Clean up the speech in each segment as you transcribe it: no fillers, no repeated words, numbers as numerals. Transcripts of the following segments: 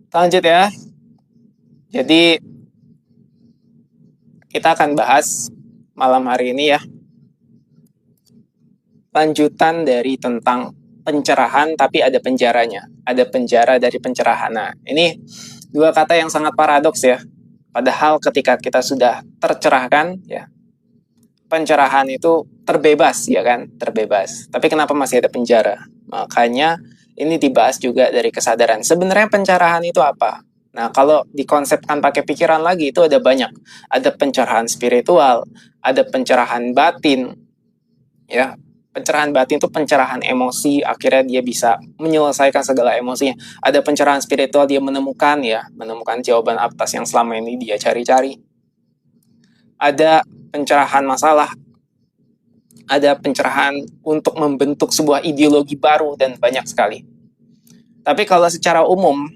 Lanjut ya. Jadi kita akan bahas malam hari ini ya, lanjutan dari tentang pencerahan tapi ada penjaranya. Ada penjara dari pencerahan. Nah, ini dua kata yang sangat paradoks ya. Padahal ketika kita sudah tercerahkan ya, pencerahan itu terbebas ya kan, terbebas. Tapi kenapa masih ada penjara? Makanya ini dibahas juga dari kesadaran. Sebenarnya pencerahan itu apa? Nah, kalau dikonsepkan pakai pikiran lagi itu ada banyak. Ada pencerahan spiritual, ada pencerahan batin, ya. Pencerahan batin itu pencerahan emosi, akhirnya dia bisa menyelesaikan segala emosinya. Ada pencerahan spiritual, dia menemukan jawaban atas yang selama ini dia cari-cari. Ada pencerahan masalah, ada pencerahan untuk membentuk sebuah ideologi baru, dan banyak sekali. Tapi kalau secara umum,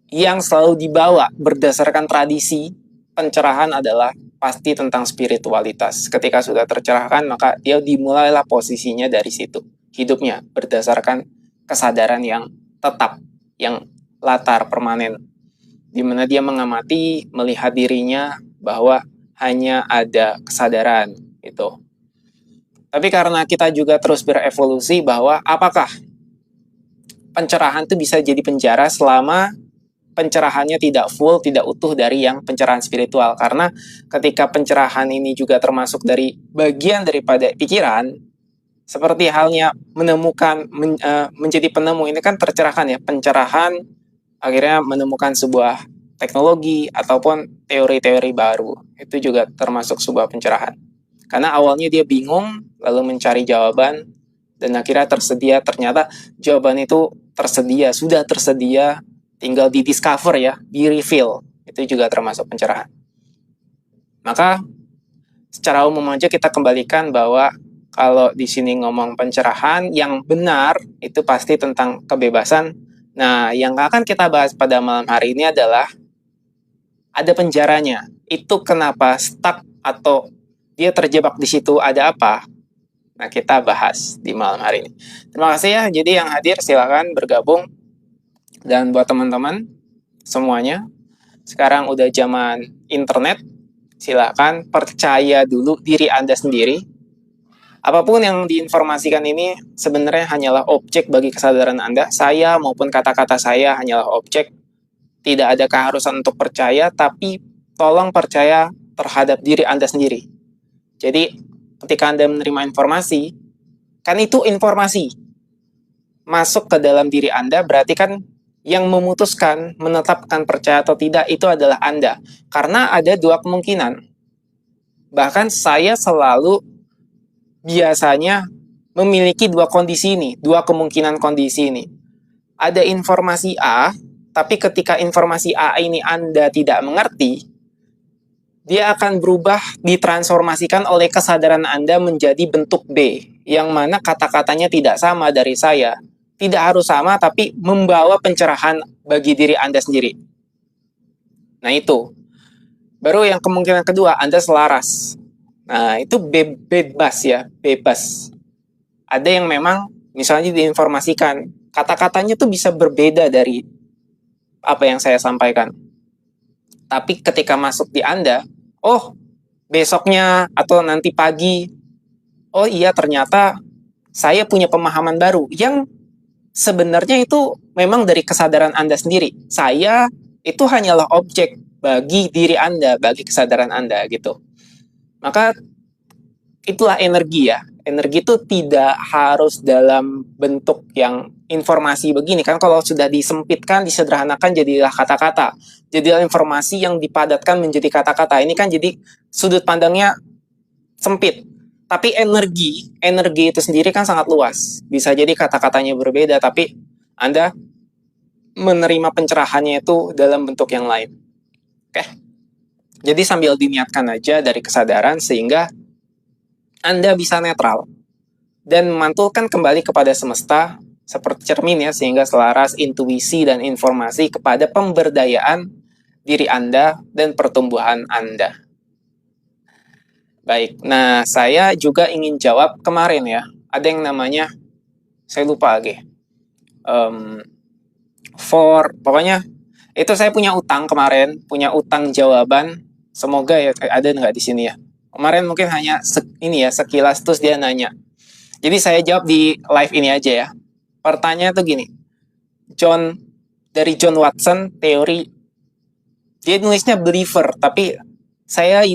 yang selalu dibawa berdasarkan tradisi, pencerahan adalah pasti tentang spiritualitas. Ketika sudah tercerahkan, maka dia dimulailah posisinya dari situ. Hidupnya berdasarkan kesadaran yang tetap, yang latar permanen, di mana dia mengamati, melihat dirinya bahwa hanya ada kesadaran itu. Tapi karena kita juga terus berevolusi bahwa apakah pencerahan itu bisa jadi penjara selama pencerahannya tidak full, tidak utuh dari yang pencerahan spiritual. Karena ketika pencerahan ini juga termasuk dari bagian daripada pikiran, seperti halnya menemukan, menjadi penemu, ini kan tercerahkan ya, pencerahan akhirnya menemukan sebuah teknologi ataupun teori-teori baru. Itu juga termasuk sebuah pencerahan. Karena awalnya dia bingung, lalu mencari jawaban, dan akhirnya tersedia, ternyata jawaban itu tersedia, sudah tersedia, tinggal di discover ya, di reveal. Itu juga termasuk pencerahan. Maka secara umum aja kita kembalikan bahwa kalau di sini ngomong pencerahan, yang benar itu pasti tentang kebebasan. Nah, yang akan kita bahas pada malam hari ini adalah ada penjaranya. Itu kenapa stuck atau dia terjebak di situ, ada apa? Nah, kita bahas di malam hari ini. Terima kasih ya. Jadi yang hadir silakan bergabung. Dan buat teman-teman semuanya, sekarang udah zaman internet, silakan percaya dulu diri Anda sendiri. Apapun yang diinformasikan ini sebenarnya hanyalah objek bagi kesadaran Anda. Saya maupun kata-kata saya hanyalah objek. Tidak ada keharusan untuk percaya, tapi tolong percaya terhadap diri Anda sendiri. Jadi ketika Anda menerima informasi, kan itu informasi masuk ke dalam diri Anda, berarti kan yang memutuskan, menetapkan percaya atau tidak itu adalah Anda. Karena ada dua kemungkinan. Bahkan saya selalu biasanya memiliki dua kondisi ini, dua kemungkinan kondisi ini. Ada informasi A, tapi ketika informasi A ini Anda tidak mengerti, dia akan berubah, ditransformasikan oleh kesadaran Anda menjadi bentuk B, yang mana kata-katanya tidak sama dari saya. Tidak harus sama, tapi membawa pencerahan bagi diri Anda sendiri. Nah itu. Baru yang kemungkinan kedua, Anda selaras. Nah itu bebas ya, bebas. Ada yang memang misalnya diinformasikan, kata-katanya tuh bisa berbeda dari apa yang saya sampaikan. Tapi ketika masuk di Anda, oh besoknya atau nanti pagi, oh iya ternyata saya punya pemahaman baru yang sebenarnya itu memang dari kesadaran Anda sendiri. Saya itu hanyalah objek bagi diri Anda, bagi kesadaran Anda gitu. Maka itulah energi ya. Energi itu tidak harus dalam bentuk yang informasi begini kan, kalau sudah disempitkan, disederhanakan jadilah kata-kata. Jadilah informasi yang dipadatkan menjadi kata-kata. Ini kan jadi sudut pandangnya sempit. Tapi energi itu sendiri kan sangat luas. Bisa jadi kata-katanya berbeda, tapi Anda menerima pencerahannya itu dalam bentuk yang lain. Oke. Jadi sambil diniatkan aja dari kesadaran sehingga Anda bisa netral dan memantulkan kembali kepada semesta seperti cermin ya, sehingga selaras intuisi dan informasi kepada pemberdayaan diri Anda dan pertumbuhan Anda. Baik, nah saya juga ingin jawab kemarin ya, ada yang namanya, saya lupa lagi, pokoknya Itu saya punya utang kemarin, punya utang jawaban. Semoga ya ada nggak di sini ya. Kemarin mungkin hanya ini ya sekilas terus dia nanya. Jadi saya jawab di live ini aja ya. Pertanyaan tuh gini. Dari John Watson teori, dia nulisnya believer, tapi saya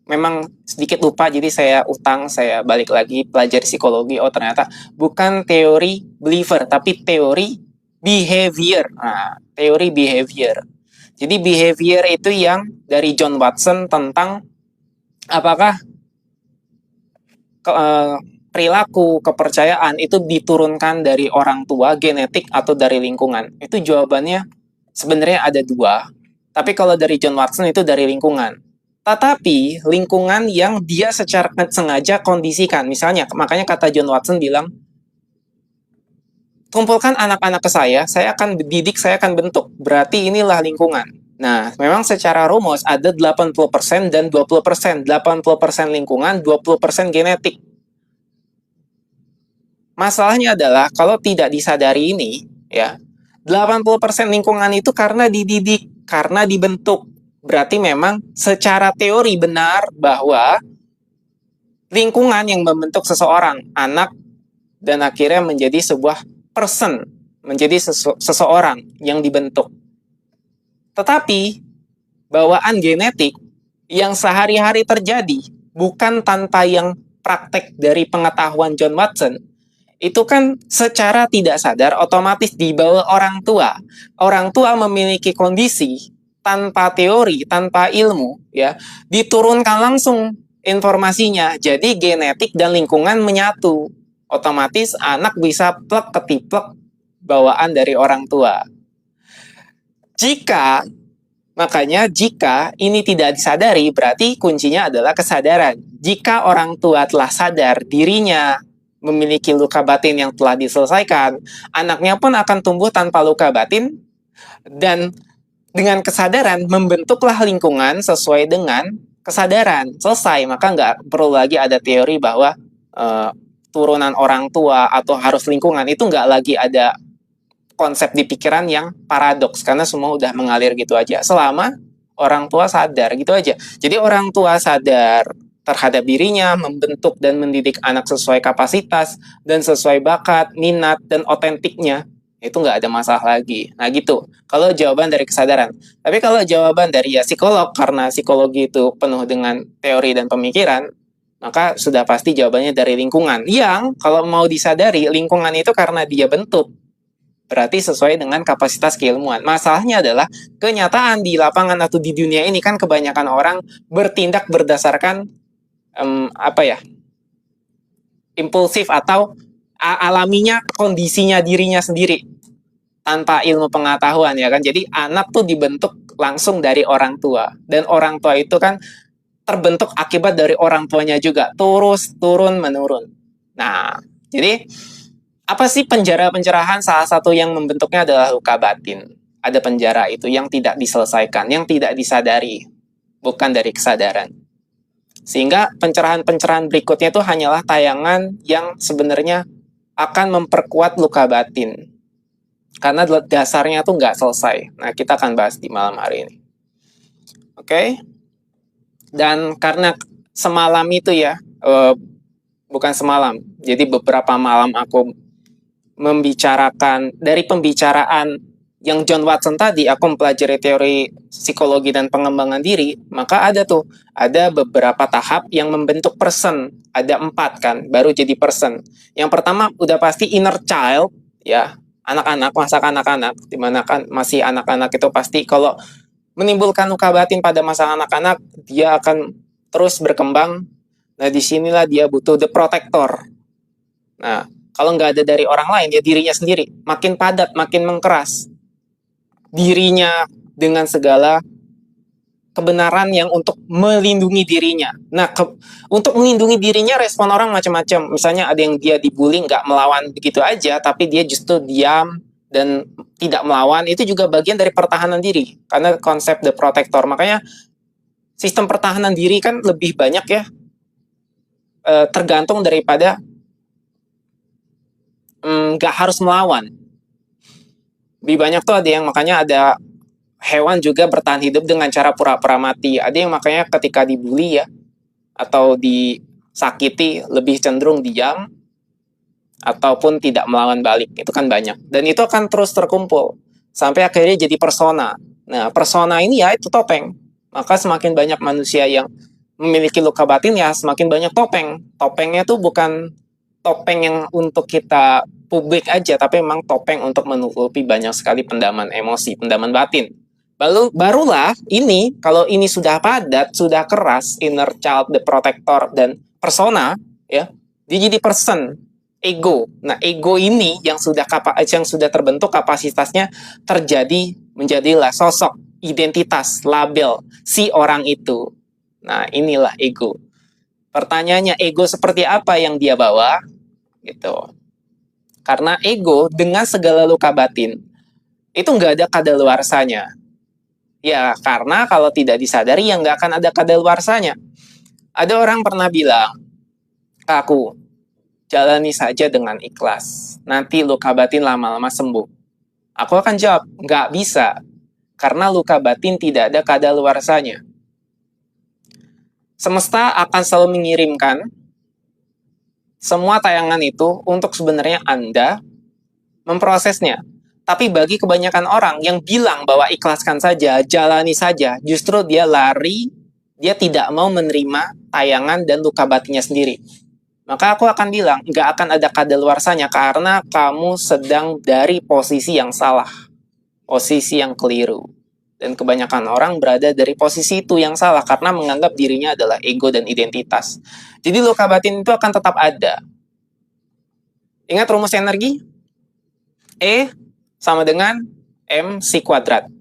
memang sedikit lupa, jadi saya balik lagi pelajari psikologi. Oh ternyata bukan teori believer, tapi teori behavior. Nah, teori behavior. Jadi behavior itu yang dari John Watson tentang apakah perilaku, kepercayaan itu diturunkan dari orang tua, genetik, atau dari lingkungan. Itu jawabannya sebenarnya ada dua. Tapi kalau dari John Watson itu dari lingkungan. Tetapi lingkungan yang dia secara sengaja kondisikan. Misalnya, makanya kata John Watson bilang, kumpulkan anak-anak ke saya akan didik, saya akan bentuk. Berarti inilah lingkungan. Nah, memang secara rumus ada 80% dan 20%. 80% lingkungan, 20% genetik. Masalahnya adalah kalau tidak disadari ini, ya, 80% lingkungan itu karena dididik, karena dibentuk. Berarti memang secara teori benar bahwa lingkungan yang membentuk seseorang, anak, dan akhirnya menjadi sebuah person, menjadi seseorang yang dibentuk. Tetapi bawaan genetik yang sehari-hari terjadi bukan tanpa yang praktek dari pengetahuan John Watson, itu kan secara tidak sadar otomatis dibawa orang tua. Orang tua memiliki kondisi tanpa teori, tanpa ilmu, ya, diturunkan langsung informasinya. Jadi genetik dan lingkungan menyatu. Otomatis anak bisa plek ketiplek bawaan dari orang tua. Makanya jika ini tidak disadari, berarti kuncinya adalah kesadaran. Jika orang tua telah sadar dirinya memiliki luka batin yang telah diselesaikan, anaknya pun akan tumbuh tanpa luka batin, dan dengan kesadaran membentuklah lingkungan sesuai dengan kesadaran. Selesai, maka nggak perlu lagi ada teori bahwa turunan orang tua atau harus lingkungan. Itu nggak lagi ada konsep di pikiran yang paradoks, karena semua udah mengalir gitu aja. Selama orang tua sadar, gitu aja. Jadi orang tua sadar terhadap dirinya, membentuk dan mendidik anak sesuai kapasitas dan sesuai bakat, minat, dan otentiknya, itu nggak ada masalah lagi. Nah gitu, kalau jawaban dari kesadaran. Tapi kalau jawaban dari ya psikolog, karena psikologi itu penuh dengan teori dan pemikiran, maka sudah pasti jawabannya dari lingkungan. Yang kalau mau disadari, lingkungan itu karena dia bentuk, berarti sesuai dengan kapasitas keilmuan. Masalahnya adalah kenyataan di lapangan atau di dunia ini kan kebanyakan orang bertindak berdasarkan impulsif atau alaminya, kondisinya dirinya sendiri tanpa ilmu pengetahuan, ya kan. Jadi anak tuh dibentuk langsung dari orang tua, dan orang tua itu kan terbentuk akibat dari orang tuanya juga, terus turun menurun. Nah, jadi apa sih pencerahan? Salah satu yang membentuknya adalah luka batin. Ada penjara itu yang tidak diselesaikan, yang tidak disadari, bukan dari kesadaran. Sehingga pencerahan-pencerahan berikutnya itu hanyalah tayangan yang sebenarnya akan memperkuat luka batin. Karena dasarnya tuh nggak selesai. Nah, kita akan bahas di malam hari ini. Oke? Dan karena semalam itu ya, bukan semalam, jadi beberapa malam aku membicarakan, dari pembicaraan yang John Watson tadi, aku mempelajari teori psikologi dan pengembangan diri, maka ada beberapa tahap yang membentuk person. Ada 4 kan, baru jadi person. Yang pertama udah pasti inner child, ya, anak-anak, masa anak-anak, dimana kan masih anak-anak itu pasti kalau menimbulkan luka batin pada masa anak-anak, dia akan terus berkembang. Nah, disinilah dia butuh the protector. Nah, kalau nggak ada dari orang lain, ya dirinya sendiri. Makin padat, makin mengkeras dirinya dengan segala kebenaran yang untuk melindungi dirinya. Nah, untuk melindungi dirinya, respon orang macam-macam. Misalnya ada yang dia dibully, nggak melawan begitu aja, tapi dia justru diam dan tidak melawan. Itu juga bagian dari pertahanan diri, karena konsep the protector. Makanya sistem pertahanan diri kan lebih banyak ya, tergantung daripada nggak harus melawan. Lebih banyak tuh ada yang makanya ada hewan juga bertahan hidup dengan cara pura-pura mati. Ada yang makanya ketika dibully ya, atau disakiti lebih cenderung diam, ataupun tidak melawan balik. Itu kan banyak. Dan itu akan terus terkumpul. Sampai akhirnya jadi persona. Nah, persona ini ya itu topeng. Maka semakin banyak manusia yang memiliki luka batin ya semakin banyak topeng. Topengnya tuh bukan topeng yang untuk kita publik aja, tapi memang topeng untuk menutupi banyak sekali pendaman emosi, pendaman batin. Barulah ini, kalau ini sudah padat, sudah keras, inner child, the protector, dan persona, ya, dia jadi person, ego. Nah, ego ini yang sudah terbentuk kapasitasnya terjadi menjadilah sosok, identitas, label si orang itu. Nah, inilah ego. Pertanyaannya, ego seperti apa yang dia bawa? Gitu. Karena ego dengan segala luka batin itu nggak ada kadaluarsanya. Ya, karena kalau tidak disadari ya nggak akan ada kadaluarsanya. Ada orang pernah bilang ke aku, jalani saja dengan ikhlas. Nanti luka batin lama-lama sembuh. Aku akan jawab, nggak bisa. Karena luka batin tidak ada kadaluarsanya. Semesta akan selalu mengirimkan semua tayangan itu untuk sebenarnya Anda memprosesnya. Tapi bagi kebanyakan orang yang bilang bahwa ikhlaskan saja, jalani saja, justru dia lari, dia tidak mau menerima tayangan dan luka batinnya sendiri. Maka aku akan bilang, nggak akan ada kadaluarsanya karena kamu sedang dari posisi yang salah, posisi yang keliru. Dan kebanyakan orang berada dari posisi itu yang salah karena menganggap dirinya adalah ego dan identitas. Jadi luka batin itu akan tetap ada. Ingat rumus energi? E sama dengan MC kuadrat.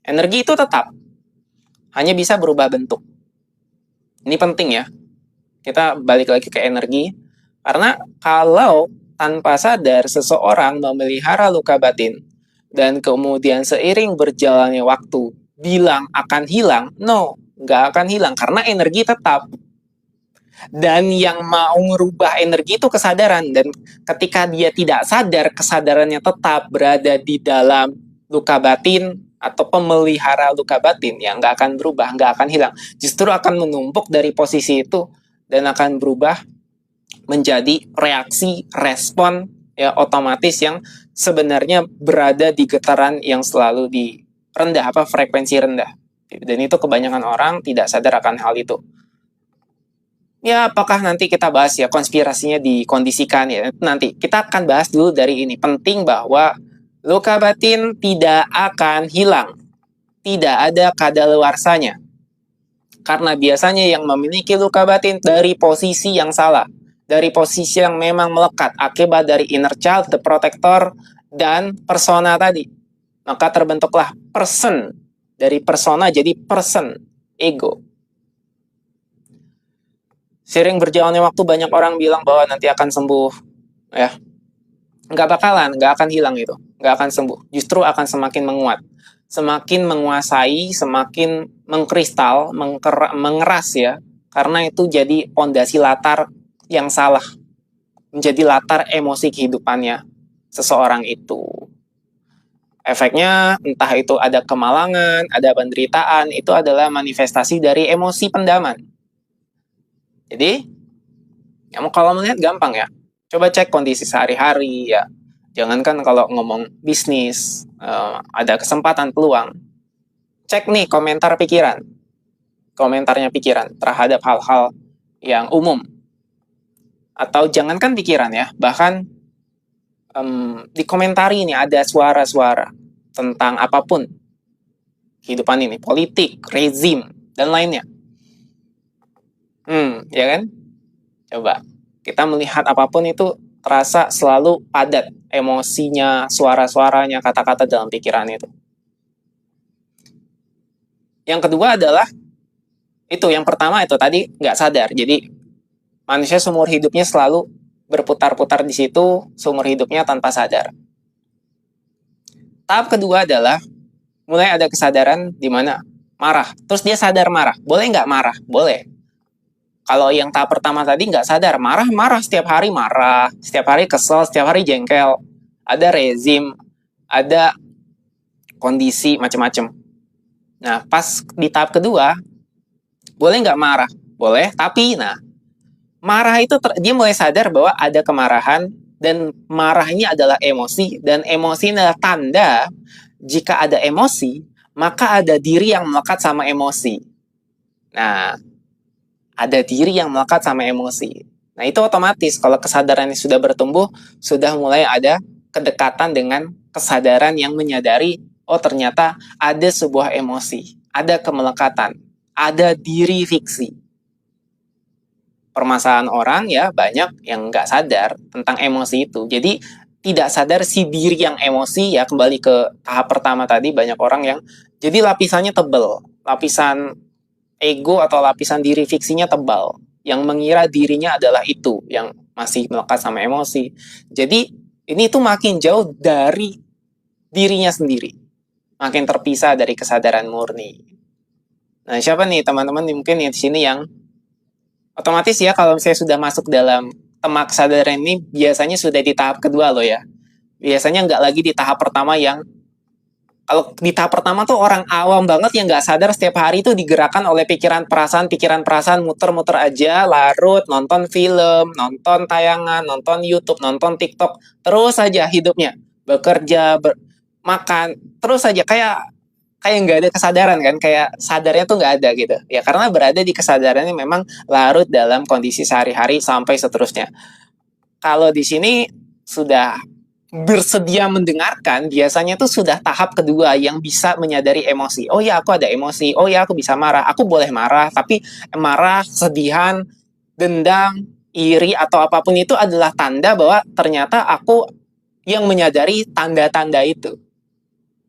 Energi itu tetap, hanya bisa berubah bentuk. Ini penting ya. Kita balik lagi ke energi. Karena kalau tanpa sadar seseorang memelihara luka batin, dan kemudian seiring berjalannya waktu bilang akan hilang, no, nggak akan hilang karena energi tetap. Dan yang mau merubah energi itu kesadaran, dan ketika dia tidak sadar, kesadarannya tetap berada di dalam luka batin atau pemelihara luka batin, yang nggak akan berubah, nggak akan hilang, justru akan menumpuk dari posisi itu dan akan berubah menjadi reaksi, respon ya otomatis yang sebenarnya berada di getaran yang selalu di rendah, frekuensi rendah. Dan itu kebanyakan orang tidak sadar akan hal itu. Ya, apakah nanti kita bahas ya konspirasinya dikondisikan ya. Nanti kita akan bahas dulu dari ini. Penting bahwa luka batin tidak akan hilang. Tidak ada kadaluarsanya. Karena biasanya yang memiliki luka batin dari posisi yang salah. Dari posisi yang memang melekat akibat dari inner child, the protector, dan persona tadi. Maka terbentuklah person. Dari persona jadi person, ego. Sering berjalannya waktu banyak orang bilang bahwa nanti akan sembuh, ya. Nggak bakalan, nggak akan hilang itu. Nggak akan sembuh. Justru akan semakin menguat. Semakin menguasai, semakin mengkristal, mengeras ya. Karena itu jadi pondasi latar yang salah. Menjadi latar emosi kehidupannya seseorang itu. Efeknya entah itu ada kemalangan, ada penderitaan, itu adalah manifestasi dari emosi pendaman. Jadi, kalau melihat gampang ya. Coba cek kondisi sehari-hari ya. Jangankan kalau ngomong bisnis, ada kesempatan, peluang. Cek nih komentar pikiran. Komentarnya pikiran terhadap hal-hal yang umum. Atau jangankan pikiran ya, bahkan dikomentari ini ada suara-suara tentang apapun. Kehidupan ini, politik, rezim, dan lainnya. Ya kan? Coba, kita melihat apapun itu terasa selalu padat emosinya, suara-suaranya, kata-kata dalam pikiran itu. Yang kedua adalah itu, yang pertama itu tadi nggak sadar. Jadi manusia seumur hidupnya selalu berputar-putar di situ, seumur hidupnya tanpa sadar. Tahap kedua adalah mulai ada kesadaran di mana marah. Terus dia sadar marah. Boleh nggak marah? Boleh. Kalau yang tahap pertama tadi nggak sadar, marah, setiap hari marah, setiap hari kesel, setiap hari jengkel. Ada rezim, ada kondisi macam-macam. Nah, pas di tahap kedua, boleh nggak marah? Boleh, tapi marah itu dia mulai sadar bahwa ada kemarahan, dan marah ini adalah emosi, dan emosi ini adalah tanda jika ada emosi, maka ada diri yang melekat sama emosi. Nah, ada diri yang melekat sama emosi. Nah, itu otomatis kalau kesadarannya sudah bertumbuh, sudah mulai ada kedekatan dengan kesadaran yang menyadari, oh ternyata ada sebuah emosi, ada kemelekatan, ada diri fiksi. Permasalahan orang ya banyak yang nggak sadar tentang emosi itu. Jadi tidak sadar si diri yang emosi, ya kembali ke tahap pertama tadi, banyak orang yang jadi lapisannya tebal, lapisan ego atau lapisan diri fiksinya tebal, yang mengira dirinya adalah itu, yang masih melekat sama emosi. Jadi ini tuh makin jauh dari dirinya sendiri, makin terpisah dari kesadaran murni. Nah, siapa nih teman-teman mungkin di sini yang otomatis ya, kalau saya sudah masuk dalam tema kesadaran ini, biasanya sudah di tahap kedua loh ya. Biasanya nggak lagi di tahap pertama yang, kalau di tahap pertama tuh orang awam banget yang nggak sadar setiap hari itu digerakkan oleh pikiran perasaan, muter-muter aja, larut, nonton film, nonton tayangan, nonton YouTube, nonton TikTok, terus aja hidupnya, bekerja, makan, terus aja kayak nggak ada kesadaran kan, kayak sadarnya tuh nggak ada gitu ya, karena berada di kesadarannya memang larut dalam kondisi sehari-hari sampai seterusnya. Kalau di sini sudah bersedia mendengarkan, biasanya tuh sudah tahap kedua yang bisa menyadari emosi. Oh ya, aku ada emosi. Oh ya, aku bisa marah. Aku boleh marah, tapi marah, kesedihan, dendam, iri, atau apapun itu adalah tanda bahwa ternyata aku yang menyadari tanda-tanda itu.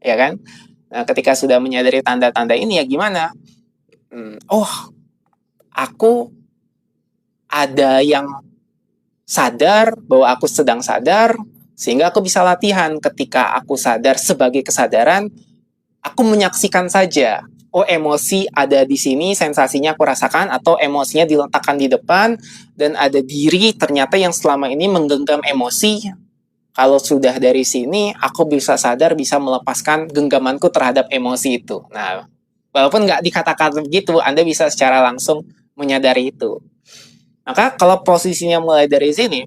Ya kan? Nah, ketika sudah menyadari tanda-tanda ini, ya gimana? Oh, aku ada yang sadar bahwa aku sedang sadar, sehingga aku bisa latihan. Ketika aku sadar sebagai kesadaran, aku menyaksikan saja. Oh, emosi ada di sini, sensasinya aku rasakan, atau emosinya diletakkan di depan, dan ada diri ternyata yang selama ini menggenggam emosi. Kalau sudah dari sini, aku bisa sadar, bisa melepaskan genggamanku terhadap emosi itu. Nah, walaupun nggak dikatakan begitu, Anda bisa secara langsung menyadari itu. Maka kalau posisinya mulai dari sini,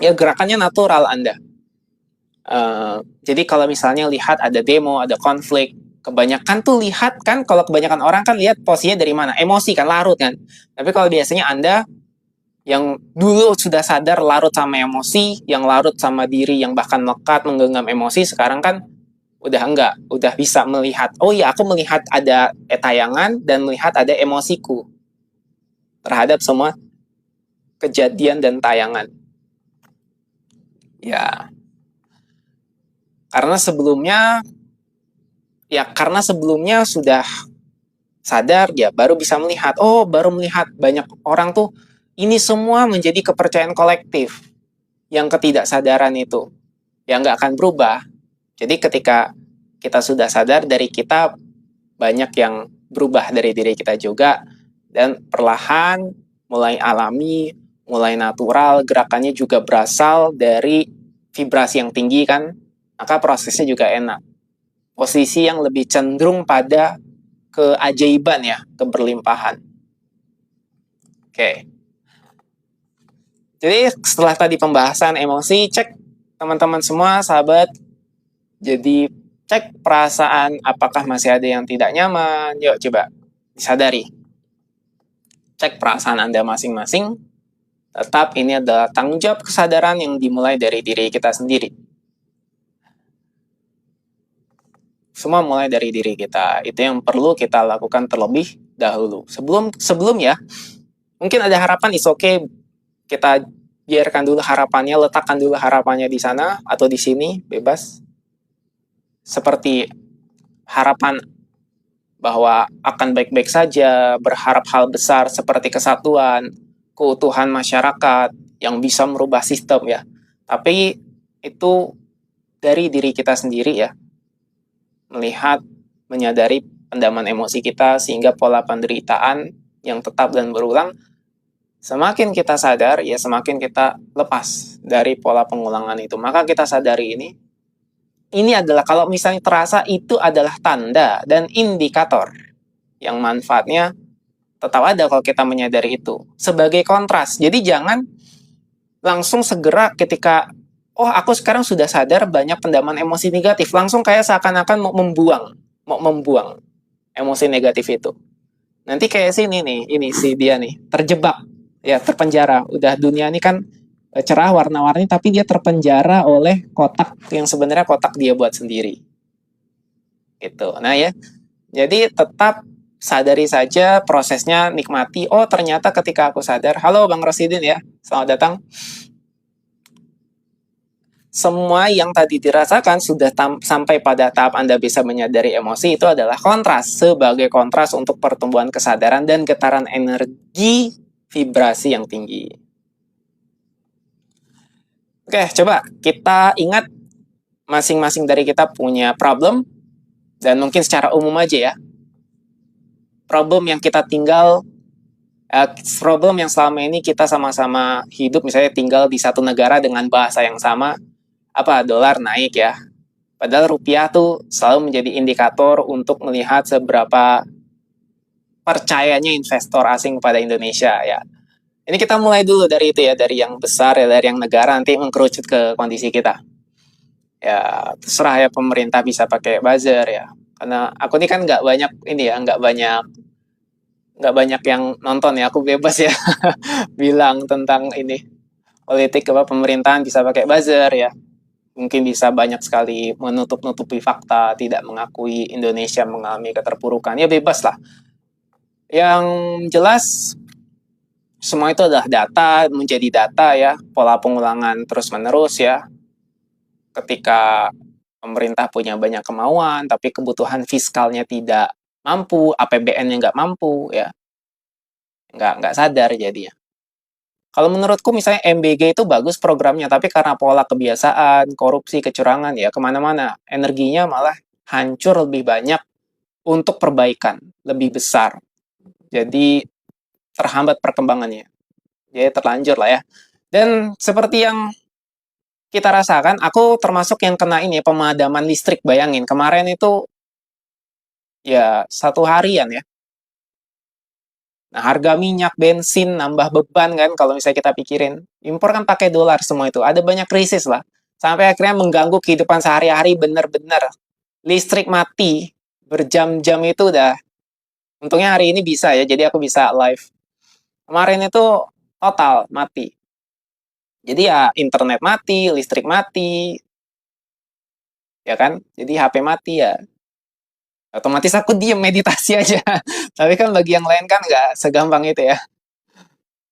ya gerakannya natural Anda. Jadi kalau misalnya lihat ada demo, ada konflik, kebanyakan tuh lihat kan, kalau kebanyakan orang kan lihat posisinya dari mana? Emosi kan, larut kan. Tapi kalau biasanya Anda yang dulu sudah sadar larut sama emosi, yang larut sama diri yang bahkan melekat menggenggam emosi, sekarang kan udah enggak, udah bisa melihat, oh iya aku melihat ada tayangan dan melihat ada emosiku terhadap semua kejadian dan tayangan. Ya, karena sebelumnya sudah sadar, ya baru bisa melihat. Oh, baru melihat banyak orang tuh, ini semua menjadi kepercayaan kolektif yang ketidaksadaran itu, yang nggak akan berubah. Jadi ketika kita sudah sadar, dari kita banyak yang berubah dari diri kita juga, dan perlahan mulai alami, mulai natural, gerakannya juga berasal dari vibrasi yang tinggi kan, maka prosesnya juga enak. Posisi yang lebih cenderung pada keajaiban ya, keberlimpahan. Oke. Jadi setelah tadi pembahasan emosi, cek teman-teman semua, sahabat. Jadi cek perasaan, apakah masih ada yang tidak nyaman. Yuk coba disadari. Cek perasaan Anda masing-masing. Tetap ini adalah tanggung jawab kesadaran yang dimulai dari diri kita sendiri. Semua mulai dari diri kita. Itu yang perlu kita lakukan terlebih dahulu. Sebelum ya, mungkin ada harapan, is okay, kita biarkan dulu harapannya, letakkan dulu harapannya di sana atau di sini, bebas. Seperti harapan bahwa akan baik-baik saja, berharap hal besar seperti kesatuan, keutuhan masyarakat yang bisa merubah sistem ya. Tapi itu dari diri kita sendiri ya. Melihat, menyadari pendaman emosi kita, sehingga pola penderitaan yang tetap dan berulang, semakin kita sadar, ya semakin kita lepas dari pola pengulangan itu. Maka kita sadari ini, ini adalah kalau misalnya terasa itu adalah tanda dan indikator yang manfaatnya tetap ada kalau kita menyadari itu sebagai kontras. Jadi jangan langsung segera ketika oh aku sekarang sudah sadar banyak pendaman emosi negatif, langsung kayak seakan-akan mau membuang emosi negatif itu. Nanti kayak sini nih, ini si dia nih terjebak, ya terpenjara. Udah dunia ini kan cerah warna-warni tapi dia terpenjara oleh kotak yang sebenarnya kotak dia buat sendiri. Gitu. Nah ya, jadi tetap sadari saja prosesnya, nikmati. Oh ternyata ketika aku sadar, halo Bang Rosidin ya, selamat datang. Semua yang tadi dirasakan sudah sampai pada tahap Anda bisa menyadari emosi itu adalah kontras, sebagai kontras untuk pertumbuhan kesadaran dan getaran energi vibrasi yang tinggi. Oke, coba kita ingat masing-masing dari kita punya problem, dan mungkin secara umum aja ya, problem yang kita tinggal, problem yang selama ini kita sama-sama hidup, misalnya tinggal di satu negara dengan bahasa yang sama, apa dolar naik ya. Padahal rupiah tuh selalu menjadi indikator untuk melihat seberapa percayanya investor asing pada Indonesia ya. Ini kita mulai dulu dari itu ya, dari yang besar ya, dari yang negara nanti mengkerucut ke kondisi kita. Ya terserah ya, pemerintah bisa pakai buzzer ya. Karena aku ini kan nggak banyak ini ya, nggak banyak yang nonton ya, aku bebas ya bilang tentang ini politik apa pemerintahan bisa pakai buzzer ya. Mungkin bisa banyak sekali menutup-nutupi fakta, tidak mengakui Indonesia mengalami keterpurukan. Ya bebas lah. Yang jelas semua itu adalah data, menjadi data ya, pola pengulangan terus-menerus ya. Ketika pemerintah punya banyak kemauan, tapi kebutuhan fiskalnya tidak mampu, APBN-nya nggak mampu ya, nggak sadar jadinya. Kalau menurutku misalnya MBG itu bagus programnya, tapi karena pola kebiasaan, korupsi, kecurangan ya kemana-mana, energinya malah hancur lebih banyak untuk perbaikan, lebih besar. Jadi terhambat perkembangannya. Jadi terlanjur lah ya. Dan seperti yang kita rasakan, aku termasuk yang kena ini pemadaman listrik. Bayangin, kemarin itu ya 1 harian ya. Nah, harga minyak, bensin, nambah beban kan kalau misalnya kita pikirin. Impor kan pakai dolar semua itu. Ada banyak krisis lah. Sampai akhirnya mengganggu kehidupan sehari-hari bener-bener. Listrik mati. Berjam-jam itu udah. Untungnya hari ini bisa ya, jadi aku bisa live. Kemarin itu total mati. Jadi ya internet mati, listrik mati, ya kan? Jadi HP mati ya. Otomatis aku diem meditasi aja. Tapi kan bagi yang lain kan nggak segampang itu ya.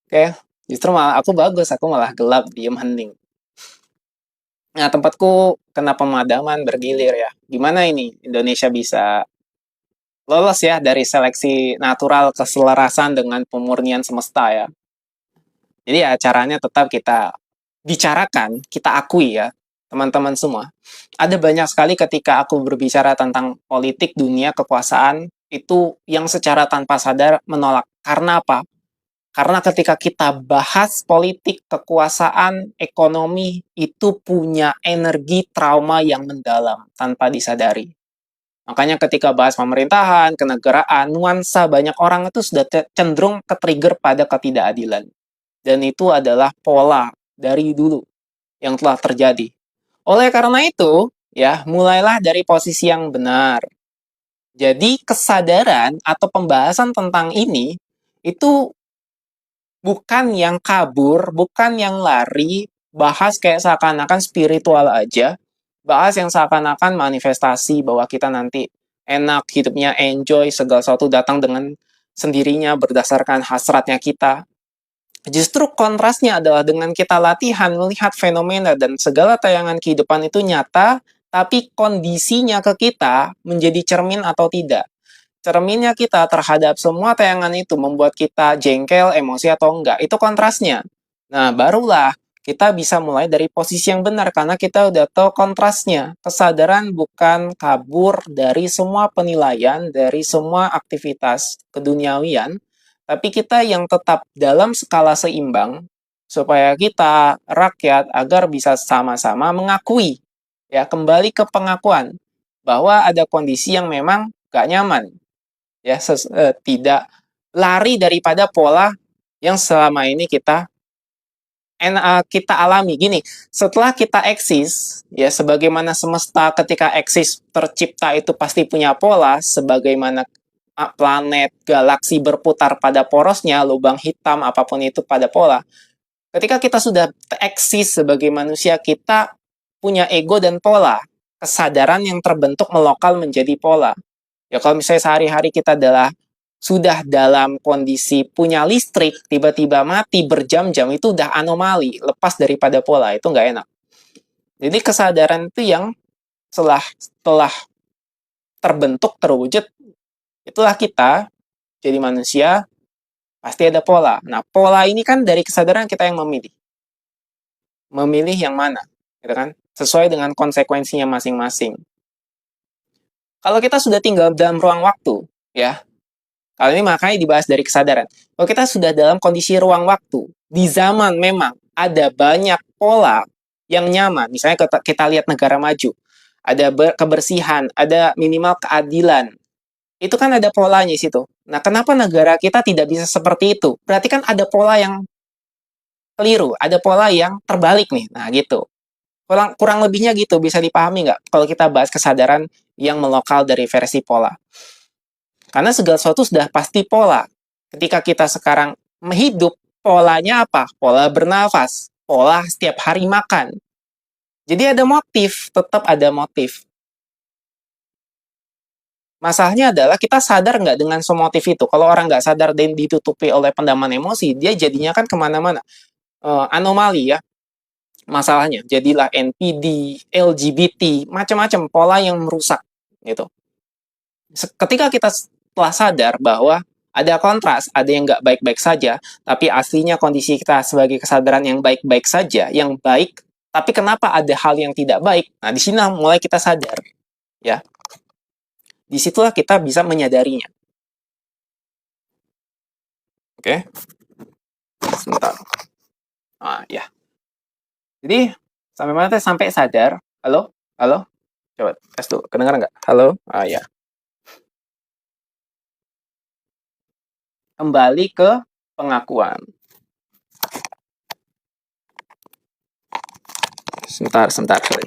Oke, justru malah aku bagus, aku malah gelap, diem, hening. Nah, tempatku kena pemadaman bergilir ya. Gimana ini Indonesia bisa lolos ya dari seleksi natural keselarasan dengan pemurnian semesta ya. Jadi ya caranya tetap kita bicarakan, kita akui ya, teman-teman semua. Ada banyak sekali ketika aku berbicara tentang politik, dunia, kekuasaan, itu yang secara tanpa sadar menolak. Karena apa? Karena ketika kita bahas politik, kekuasaan, ekonomi, itu punya energi trauma yang mendalam tanpa disadari. Makanya ketika bahas pemerintahan, kenegaraan, nuansa banyak orang itu sudah cenderung ke-trigger pada ketidakadilan. Dan itu adalah pola dari dulu yang telah terjadi. Oleh karena itu, ya, mulailah dari posisi yang benar. Jadi kesadaran atau pembahasan tentang ini itu bukan yang kabur, bukan yang lari, bahas kayak seakan-akan spiritual aja, bahas yang seakan-akan manifestasi bahwa kita nanti enak, hidupnya enjoy, segala sesuatu datang dengan sendirinya berdasarkan hasratnya kita. Justru kontrasnya adalah dengan kita latihan melihat fenomena dan segala tayangan kehidupan itu nyata, tapi kondisinya ke kita menjadi cermin atau tidak. Cerminnya kita terhadap semua tayangan itu membuat kita jengkel, emosi atau enggak. Itu kontrasnya. Nah, barulah kita bisa mulai dari posisi yang benar karena kita udah tahu kontrasnya. Kesadaran bukan kabur dari semua penilaian, dari semua aktivitas keduniawian, tapi kita yang tetap dalam skala seimbang supaya kita rakyat agar bisa sama-sama mengakui Ya, kembali ke pengakuan bahwa ada kondisi yang memang gak nyaman. Ya, tidak lari daripada pola yang selama ini kita alami. Gini, setelah kita eksis, ya sebagaimana semesta ketika eksis tercipta itu pasti punya pola, sebagaimana planet, galaksi berputar pada porosnya, lubang hitam, apapun itu pada pola. Ketika kita sudah eksis sebagai manusia, kita punya ego dan pola. Kesadaran yang terbentuk melokal menjadi pola. Ya kalau misalnya sehari-hari kita adalah sudah dalam kondisi punya listrik, tiba-tiba mati berjam-jam, itu udah anomali, lepas daripada pola, itu nggak enak. Jadi kesadaran itu yang setelah terbentuk, terwujud, itulah kita jadi manusia, pasti ada pola. Nah, pola ini kan dari kesadaran kita yang memilih. Memilih yang mana, gitu kan? Sesuai dengan konsekuensinya masing-masing. Kalau kita sudah tinggal dalam ruang waktu, ya, kalau ini makanya dibahas dari kesadaran. Kalau kita sudah dalam kondisi ruang waktu, di zaman memang ada banyak pola yang nyaman. Misalnya kita lihat negara maju, ada kebersihan, ada minimal keadilan. Itu kan ada polanya di situ. Nah, kenapa negara kita tidak bisa seperti itu? Berarti kan ada pola yang keliru, ada pola yang terbalik nih. Nah, gitu. Kurang lebihnya gitu, bisa dipahami nggak kalau kita bahas kesadaran yang melokal dari versi pola. Karena segala sesuatu sudah pasti pola. Ketika kita sekarang hidup, polanya apa? Pola bernafas, pola setiap hari makan. Jadi ada motif, tetap ada motif. Masalahnya adalah kita sadar nggak dengan semua motif itu. Kalau orang nggak sadar dan ditutupi oleh pendaman emosi, dia jadinya kan kemana-mana. Anomali ya. Masalahnya jadilah NPD, LGBT, macam-macam pola yang merusak gitu. Ketika kita telah sadar bahwa ada kontras, ada yang nggak baik-baik saja, tapi aslinya kondisi kita sebagai kesadaran yang baik-baik saja, yang baik, tapi kenapa ada hal yang tidak baik? Nah, di sini mulai kita sadar, ya. Disitulah kita bisa menyadarinya. Oke, sebentar. Ya. Jadi sampai mana teh? Sampai sadar. Halo, halo. Coba tes dulu. Kedengar nggak? Halo. Ya. Kembali ke pengakuan. Sebentar. Sorry.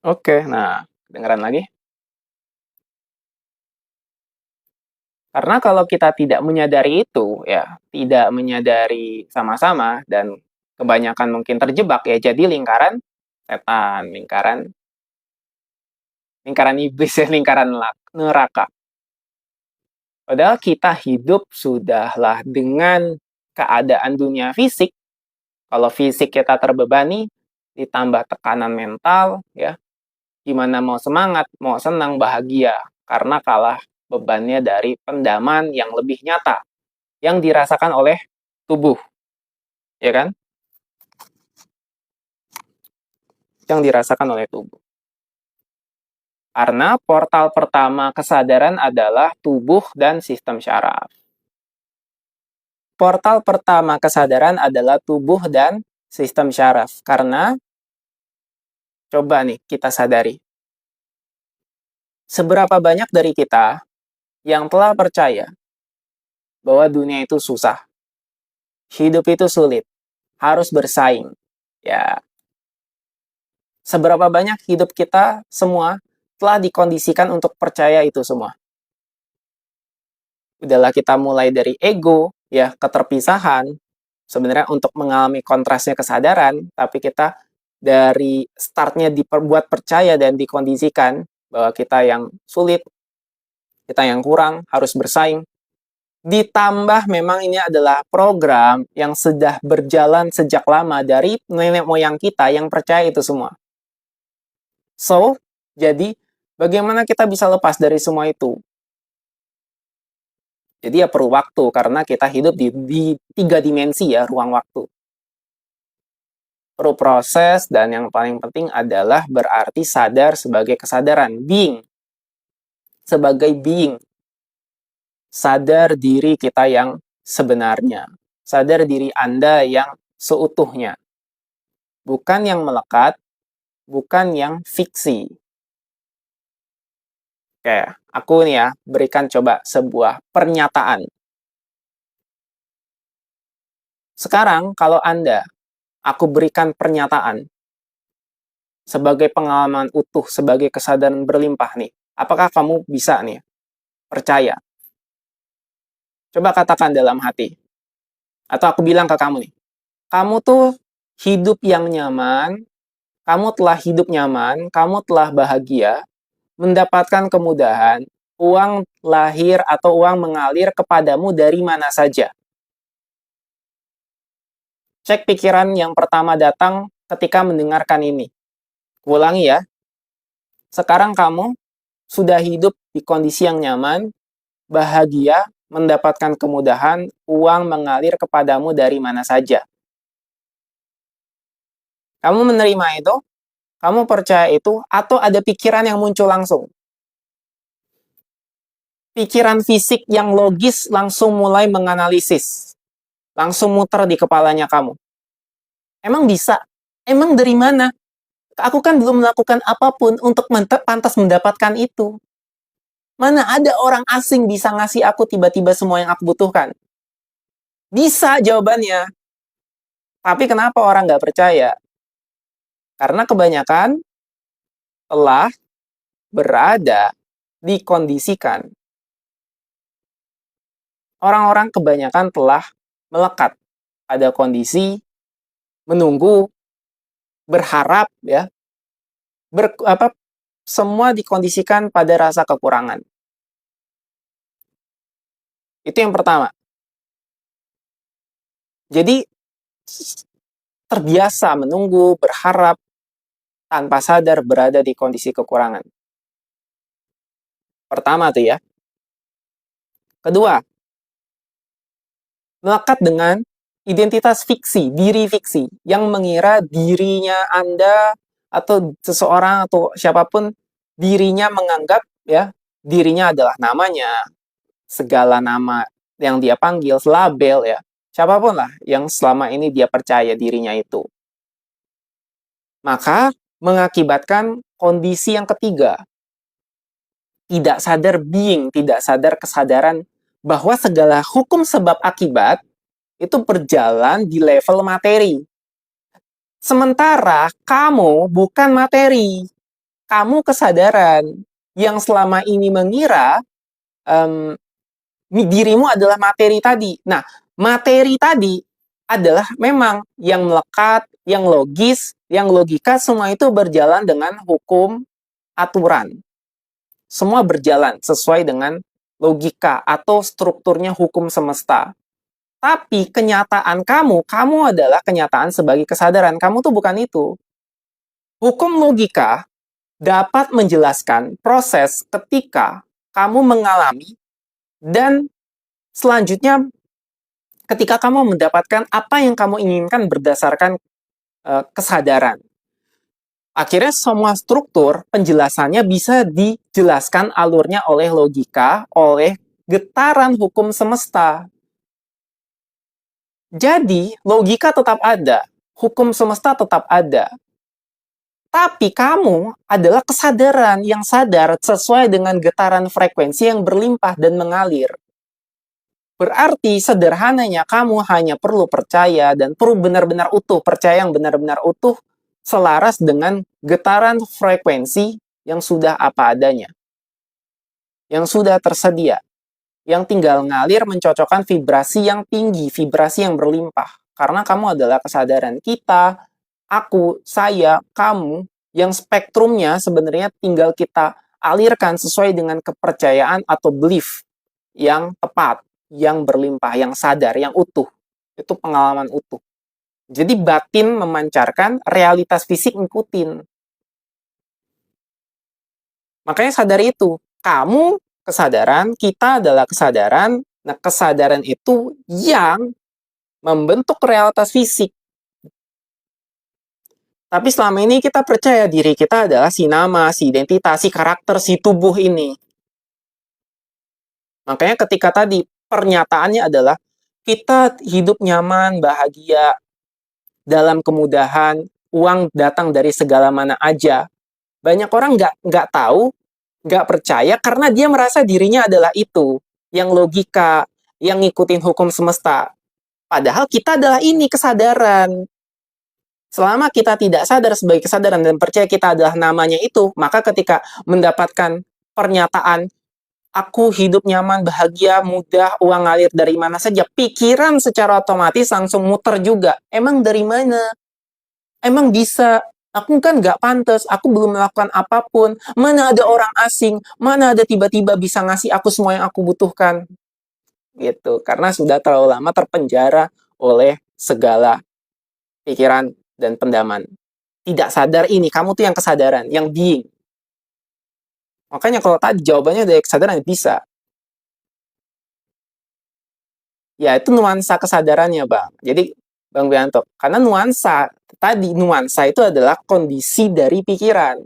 Oke, nah, kedengeran lagi? Karena kalau kita tidak menyadari itu, ya, tidak menyadari sama-sama, dan kebanyakan mungkin terjebak, ya jadi lingkaran setan, lingkaran iblis, ya, lingkaran neraka. Padahal kita hidup sudahlah dengan keadaan dunia fisik. Kalau fisik kita terbebani, ditambah tekanan mental, ya, gimana mau semangat, mau senang, bahagia, karena kalah bebannya dari pendaman yang lebih nyata, yang dirasakan oleh tubuh, ya kan? Yang dirasakan oleh tubuh. Karena portal pertama kesadaran adalah tubuh dan sistem syaraf. Portal pertama kesadaran adalah tubuh dan sistem syaraf. Karena, coba nih kita sadari, seberapa banyak dari kita yang telah percaya bahwa dunia itu susah, hidup itu sulit, harus bersaing. Ya, seberapa banyak hidup kita semua telah dikondisikan untuk percaya itu semua. Udahlah kita mulai dari ego, ya, keterpisahan, sebenarnya untuk mengalami kontrasnya kesadaran, tapi kita dari startnya diperbuat percaya dan dikondisikan bahwa kita yang sulit, kita yang kurang, harus bersaing. Ditambah memang ini adalah program yang sudah berjalan sejak lama dari nenek moyang kita yang percaya itu semua. So, jadi bagaimana kita bisa lepas dari semua itu? Jadi ya perlu waktu, karena kita hidup di 3 dimensi ya, ruang waktu. Perlu proses, dan yang paling penting adalah berarti sadar sebagai kesadaran, being. Sebagai being. Sadar diri kita yang sebenarnya. Sadar diri Anda yang seutuhnya. Bukan yang melekat, bukan yang fiksi. Oke, aku nih ya, berikan coba sebuah pernyataan. Sekarang, kalau aku berikan pernyataan sebagai pengalaman utuh, sebagai kesadaran berlimpah nih, apakah kamu bisa nih percaya? Coba katakan dalam hati. Atau aku bilang ke kamu nih, kamu tuh hidup yang nyaman, kamu telah hidup nyaman, kamu telah bahagia, mendapatkan kemudahan, uang lahir atau uang mengalir kepadamu dari mana saja. Cek pikiran yang pertama datang ketika mendengarkan ini. Ulangi ya. Sekarang kamu sudah hidup di kondisi yang nyaman, bahagia, mendapatkan kemudahan, uang mengalir kepadamu dari mana saja. Kamu menerima itu, kamu percaya itu, atau ada pikiran yang muncul langsung? Pikiran fisik yang logis langsung mulai menganalisis. Langsung muter di kepalanya kamu. Emang bisa? Emang dari mana? Aku kan belum melakukan apapun untuk pantas mendapatkan itu. Mana ada orang asing bisa ngasih aku tiba-tiba semua yang aku butuhkan? Bisa jawabannya. Tapi kenapa orang nggak percaya? Karena kebanyakan telah berada dikondisikan. Orang-orang kebanyakan telah melekat pada kondisi menunggu, berharap, ya, semua dikondisikan pada rasa kekurangan. Itu yang pertama. Jadi terbiasa menunggu, berharap, tanpa sadar berada di kondisi kekurangan. Pertama tuh ya. Kedua, melekat dengan identitas fiksi, diri fiksi, yang mengira dirinya Anda atau seseorang atau siapapun dirinya menganggap ya dirinya adalah namanya, segala nama yang dia panggil, label ya, siapapun lah yang selama ini dia percaya dirinya itu. Maka mengakibatkan kondisi yang ketiga, tidak sadar being, tidak sadar kesadaran bahwa segala hukum sebab akibat itu berjalan di level materi. Sementara kamu bukan materi, kamu kesadaran yang selama ini mengira dirimu adalah materi tadi. Nah, materi tadi adalah memang yang melekat, yang logis, yang logika, semua itu berjalan dengan hukum aturan. Semua berjalan sesuai dengan logika atau strukturnya hukum semesta. Tapi kenyataan kamu adalah kenyataan sebagai kesadaran. Kamu tuh bukan itu. Hukum logika dapat menjelaskan proses ketika kamu mengalami dan selanjutnya ketika kamu mendapatkan apa yang kamu inginkan berdasarkan kesadaran. Akhirnya semua struktur penjelasannya bisa dijelaskan alurnya oleh logika, oleh getaran hukum semesta. Jadi, logika tetap ada, hukum semesta tetap ada. Tapi kamu adalah kesadaran yang sadar sesuai dengan getaran frekuensi yang berlimpah dan mengalir. Berarti sederhananya kamu hanya perlu percaya dan perlu benar-benar utuh, percaya yang benar-benar utuh selaras dengan getaran frekuensi yang sudah apa adanya. Yang sudah tersedia. Yang tinggal ngalir mencocokkan vibrasi yang tinggi, vibrasi yang berlimpah. Karena kamu adalah kesadaran kita, aku, saya, kamu, yang spektrumnya sebenarnya tinggal kita alirkan sesuai dengan kepercayaan atau belief yang tepat, yang berlimpah, yang sadar, yang utuh. Itu pengalaman utuh. Jadi batin memancarkan, realitas fisik ngikutin. Makanya sadar itu. Kamu kesadaran, kita adalah kesadaran. Nah, kesadaran itu yang membentuk realitas fisik. Tapi selama ini kita percaya diri kita adalah si nama, si identitas, si karakter, si tubuh ini. Makanya ketika tadi pernyataannya adalah kita hidup nyaman, bahagia, dalam kemudahan, uang datang dari segala mana aja. Banyak orang nggak tahu, nggak percaya karena dia merasa dirinya adalah itu, yang logika, yang ngikutin hukum semesta. Padahal kita adalah ini kesadaran. Selama kita tidak sadar sebagai kesadaran dan percaya kita adalah namanya itu, maka ketika mendapatkan pernyataan aku hidup nyaman, bahagia, mudah, uang ngalir dari mana saja, pikiran secara otomatis langsung muter juga. Emang dari mana? Emang bisa? Aku kan nggak pantas, aku belum melakukan apapun. Mana ada orang asing, mana ada tiba-tiba bisa ngasih aku semua yang aku butuhkan. Gitu, karena sudah terlalu lama terpenjara oleh segala pikiran dan pendaman. Tidak sadar ini, kamu tuh yang kesadaran, yang being. Makanya kalau tadi jawabannya dari kesadaran bisa. Ya itu nuansa kesadarannya Bang. Jadi Bang Bianto, karena nuansa itu adalah kondisi dari pikiran.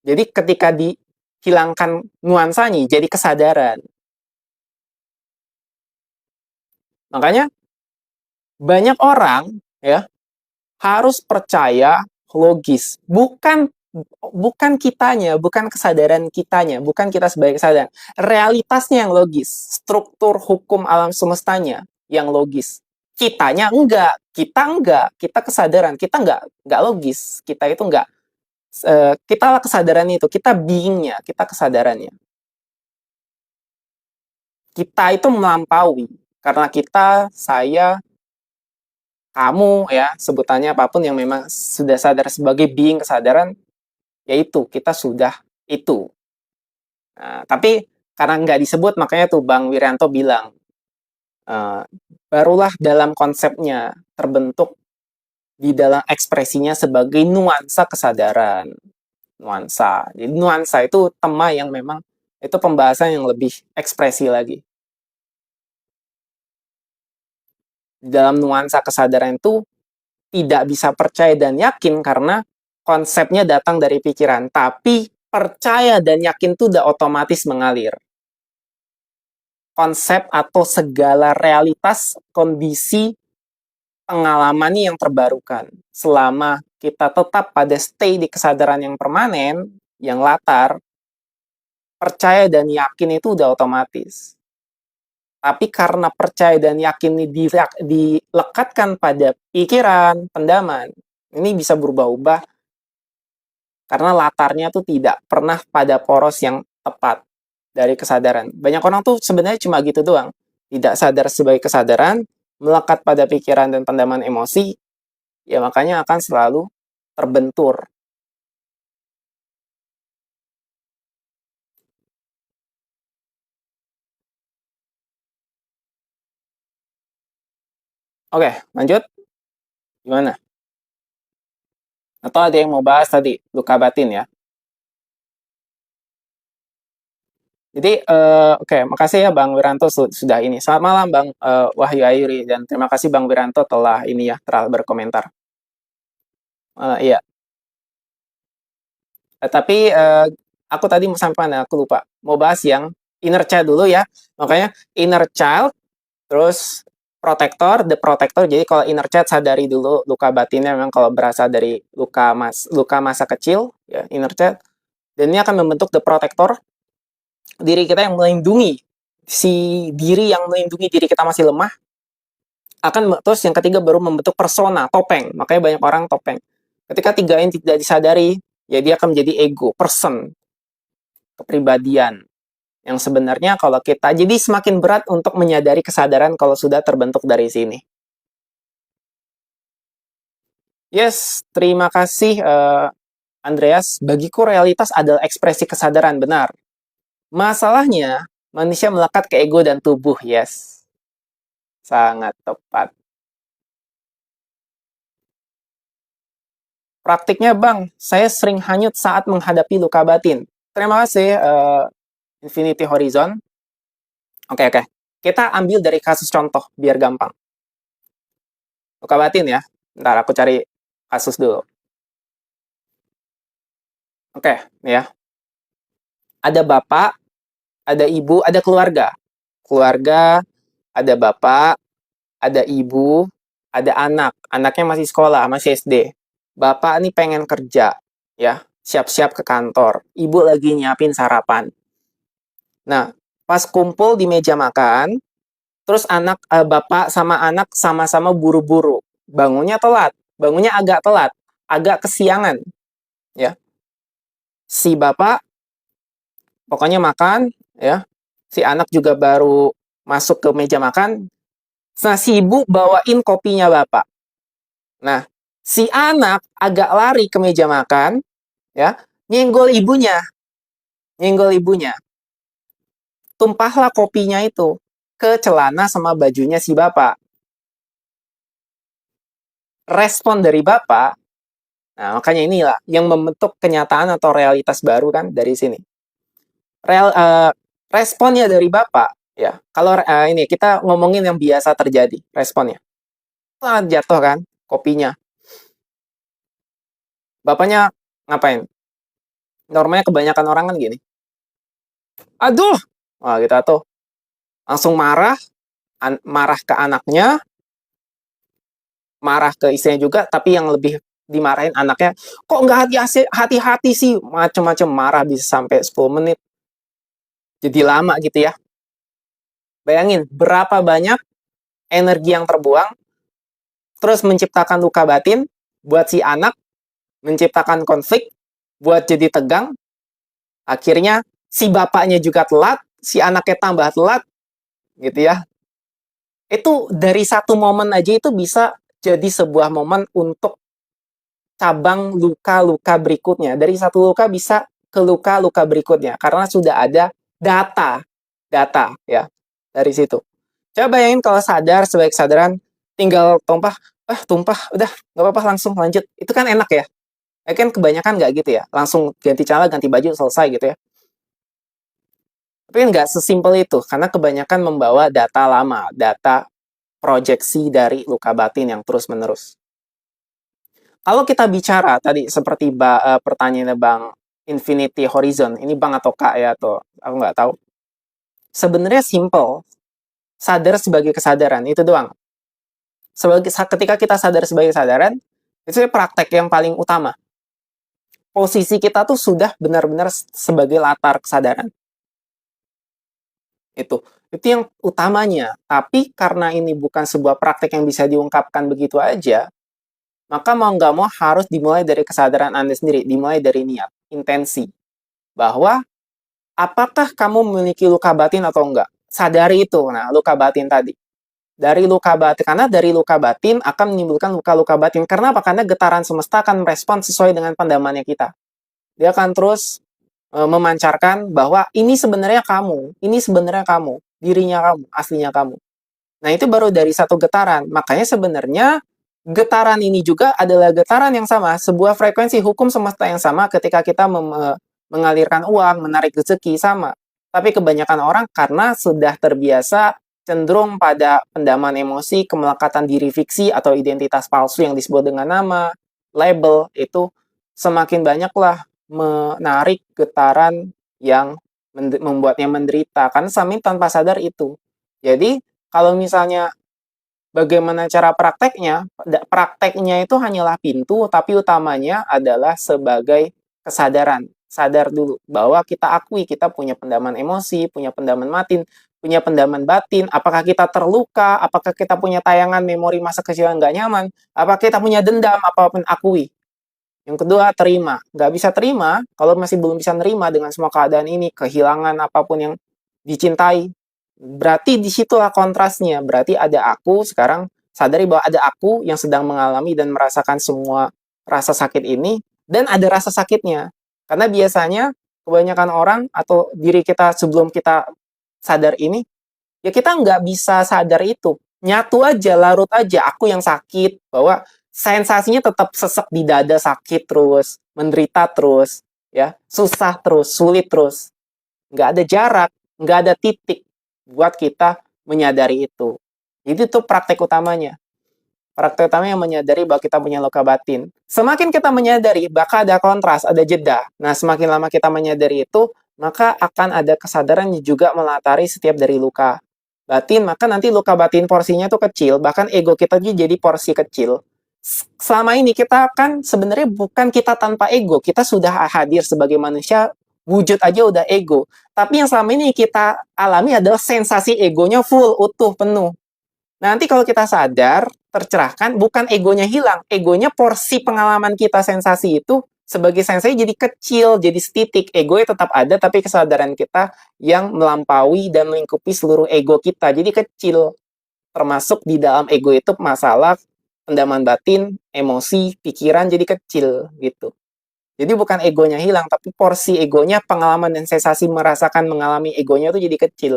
Jadi ketika dihilangkan nuansanya jadi kesadaran. Makanya banyak orang ya harus percaya logis, bukan kitanya, bukan kesadaran kitanya, bukan kita sebagai kesadaran. Realitasnya yang logis, struktur hukum alam semestanya yang logis. Kitanya enggak, kita kesadaran, kita enggak logis, kita itu enggak, kita lah kesadaran itu, kita beingnya, kita kesadarannya. Kita itu melampaui, karena kita, saya, kamu ya, sebutannya apapun yang memang sudah sadar sebagai being kesadaran, yaitu kita sudah itu. Nah, tapi karena nggak disebut, makanya tuh Bang Wirianto bilang, barulah dalam konsepnya terbentuk di dalam ekspresinya sebagai nuansa kesadaran. Nuansa. Jadi nuansa itu tema yang memang itu pembahasan yang lebih ekspresi lagi. Di dalam nuansa kesadaran itu tidak bisa percaya dan yakin karena konsepnya datang dari pikiran. Tapi percaya dan yakin itu udah otomatis mengalir. Konsep atau segala realitas, kondisi, pengalaman yang terbarukan. Selama kita tetap pada stay di kesadaran yang permanen, yang latar, percaya dan yakin itu udah otomatis. Tapi karena percaya dan yakin ini dilekatkan pada pikiran, pendaman, ini bisa berubah-ubah karena latarnya tuh tidak pernah pada poros yang tepat dari kesadaran. Banyak orang tuh sebenarnya cuma gitu doang. Tidak sadar sebagai kesadaran, melekat pada pikiran dan pendaman emosi, ya makanya akan selalu terbentur. Oke, lanjut. Gimana? Atau ada yang mau bahas tadi, luka batin ya? Jadi, oke, makasih ya Bang Wiranto sudah ini. Selamat malam Bang Wahyu Ayuri, dan terima kasih Bang Wiranto telah ini ya, telah berkomentar. Iya, tapi aku tadi mau sampai mana? Aku lupa. Mau bahas yang inner child dulu ya. Makanya inner child, terus protector, the protector. Jadi kalau inner child sadari dulu luka batinnya memang kalau berasal dari luka masa kecil, ya inner child. Dan ini akan membentuk the protector, diri kita yang melindungi si diri yang melindungi diri kita masih lemah. Terus yang ketiga baru membentuk persona, topeng. Makanya banyak orang topeng. Ketika tiga ini tidak disadari, ya dia akan menjadi ego, person, kepribadian. Yang sebenarnya kalau kita jadi semakin berat untuk menyadari kesadaran kalau sudah terbentuk dari sini. Yes, terima kasih Andreas. Bagiku realitas adalah ekspresi kesadaran, benar. Masalahnya, manusia melekat ke ego dan tubuh, yes. Sangat tepat. Praktiknya, Bang, saya sering hanyut saat menghadapi luka batin. Terima kasih, Infinity Horizon. Oke, oke. Kita ambil dari kasus contoh, biar gampang. Luka batin ya. Ntar aku cari kasus dulu. Oke, nih ya. Ada bapak, ada ibu, ada keluarga. keluarga, ada bapak, ada ibu, ada anak. Anaknya masih sekolah, masih SD. Bapak nih pengen kerja, ya, siap-siap ke kantor. Ibu lagi nyiapin sarapan. Nah, pas kumpul di meja makan, terus bapak sama anak sama-sama buru-buru. Bangunnya telat, bangunnya agak telat, agak kesiangan, ya. Si bapak pokoknya makan, ya. Si anak juga baru masuk ke meja makan. Nah, si ibu bawain kopinya bapak. Nah, si anak agak lari ke meja makan, ya, nyenggol ibunya, nyenggol ibunya. Tumpahlah kopinya itu ke celana sama bajunya si bapak. Respon dari bapak, nah makanya inilah yang membentuk kenyataan atau realitas baru kan dari sini. Responnya dari bapak, ya. Kalau ini kita ngomongin yang biasa terjadi, responnya. Jatuh kan kopinya. Bapaknya ngapain? Normalnya kebanyakan orang kan gini. Aduh, wah kita tuh langsung marah, marah ke anaknya, marah ke istrinya juga, tapi yang lebih dimarahin anaknya, kok nggak hati-hati sih, macem-macem marah bisa sampai 10 menit. Jadi lama gitu ya. Bayangin berapa banyak energi yang terbuang, terus menciptakan luka batin buat si anak, menciptakan konflik, buat jadi tegang, akhirnya si bapaknya juga telat, si anaknya tambah telat, gitu ya. Itu dari satu momen aja itu bisa jadi sebuah momen untuk cabang luka-luka berikutnya. Dari satu luka bisa ke luka-luka berikutnya karena sudah ada data ya dari situ. Coba bayangin kalau sadar sebagai kesadaran tinggal tumpah udah nggak apa-apa langsung lanjut. Itu kan enak ya. Kan kebanyakan nggak gitu ya. Langsung ganti celana, ganti baju selesai gitu ya. Tapi nggak sesimpel itu karena kebanyakan membawa data lama, data proyeksi dari luka batin yang terus-menerus. Kalau kita bicara tadi seperti pertanyaannya Bang Infinity Horizon, ini Bang atau Kak ya, atau aku nggak tahu. Sebenarnya simple, sadar sebagai kesadaran, itu doang. Ketika kita sadar sebagai kesadaran, itu praktek yang paling utama. Posisi kita tuh sudah benar-benar sebagai latar kesadaran. Itu yang utamanya. Tapi karena ini bukan sebuah praktek yang bisa diungkapkan begitu aja, maka mau nggak mau harus dimulai dari kesadaran Anda sendiri, dimulai dari niat, intensi. Bahwa apakah kamu memiliki luka batin atau enggak? Sadari itu. Nah, luka batin tadi. Karena dari luka batin akan menimbulkan luka-luka batin. Karena apa? Karena getaran semesta akan merespon sesuai dengan pendamannya kita. Dia akan terus memancarkan bahwa ini sebenarnya kamu, dirinya kamu, aslinya kamu. Nah, itu baru dari satu getaran. Makanya sebenarnya getaran ini juga adalah getaran yang sama, sebuah frekuensi hukum semesta yang sama ketika kita mengalirkan uang, menarik rezeki sama. Tapi kebanyakan orang karena sudah terbiasa cenderung pada pendaman emosi, kemelekatan diri fiksi atau identitas palsu yang disebut dengan nama, label, itu semakin banyaklah menarik getaran yang membuatnya menderita. Karena Samin tanpa sadar itu. Jadi, kalau misalnya bagaimana cara prakteknya? Prakteknya itu hanyalah pintu, tapi utamanya adalah sebagai kesadaran. Sadar dulu bahwa kita akui kita punya pendaman emosi, punya pendaman batin. Apakah kita terluka? Apakah kita punya tayangan memori masa kecil yang nggak nyaman? Apakah kita punya dendam? Apapun akui. Yang kedua, terima. Nggak bisa terima kalau masih belum bisa nerima dengan semua keadaan ini, kehilangan apapun yang dicintai. Berarti disitulah kontrasnya. Berarti ada aku sekarang, sadari bahwa ada aku yang sedang mengalami dan merasakan semua rasa sakit ini, dan ada rasa sakitnya. Karena biasanya kebanyakan orang atau diri kita sebelum kita sadar ini, ya kita nggak bisa sadar itu. Nyatu aja, larut aja, aku yang sakit, bahwa sensasinya tetap sesek di dada, sakit terus, menderita terus, ya, susah terus, sulit terus. Nggak ada jarak, nggak ada titik buat kita menyadari itu. Jadi itu praktek utamanya. Praktek utamanya yang menyadari bahwa kita punya luka batin. Semakin kita menyadari, bakal ada kontras, ada jeda. Nah, semakin lama kita menyadari itu, maka akan ada kesadaran yang juga melatari setiap dari luka batin, maka nanti luka batin porsinya tuh kecil, bahkan ego kita juga jadi porsi kecil. Selama ini kita kan sebenarnya bukan kita tanpa ego, kita sudah hadir sebagai manusia, wujud aja udah ego. Tapi yang selama ini kita alami adalah sensasi egonya full, utuh, penuh. Nanti kalau kita sadar, tercerahkan, bukan egonya hilang, egonya porsi pengalaman kita sensasi itu sebagai sensasi jadi kecil, jadi setitik. Egonya tetap ada, tapi kesadaran kita yang melampaui dan melingkupi seluruh ego kita, jadi kecil. Termasuk di dalam ego itu masalah pendaman batin, emosi, pikiran jadi kecil gitu. Jadi bukan egonya hilang, tapi porsi egonya, pengalaman dan sensasi merasakan mengalami egonya itu jadi kecil.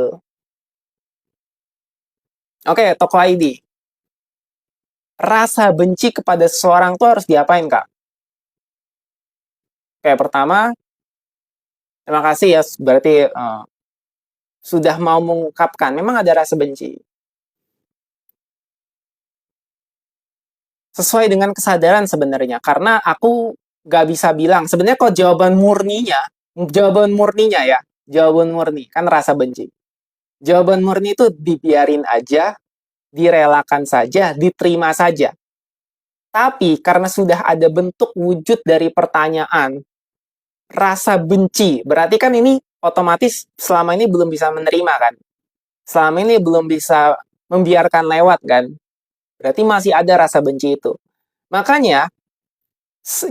Oke, toko ID. Rasa benci kepada seseorang tuh harus diapain, Kak? Oke, pertama, terima kasih ya, berarti sudah mau mengungkapkan, memang ada rasa benci. Sesuai dengan kesadaran sebenarnya, karena aku gak bisa bilang, sebenarnya kok jawaban murninya ya, jawaban murni, kan rasa benci. Jawaban murni itu dibiarin aja, direlakan saja, diterima saja. Tapi karena sudah ada bentuk wujud dari pertanyaan, rasa benci, berarti kan ini otomatis selama ini belum bisa menerima kan? Selama ini belum bisa membiarkan lewat kan? Berarti masih ada rasa benci itu. Makanya,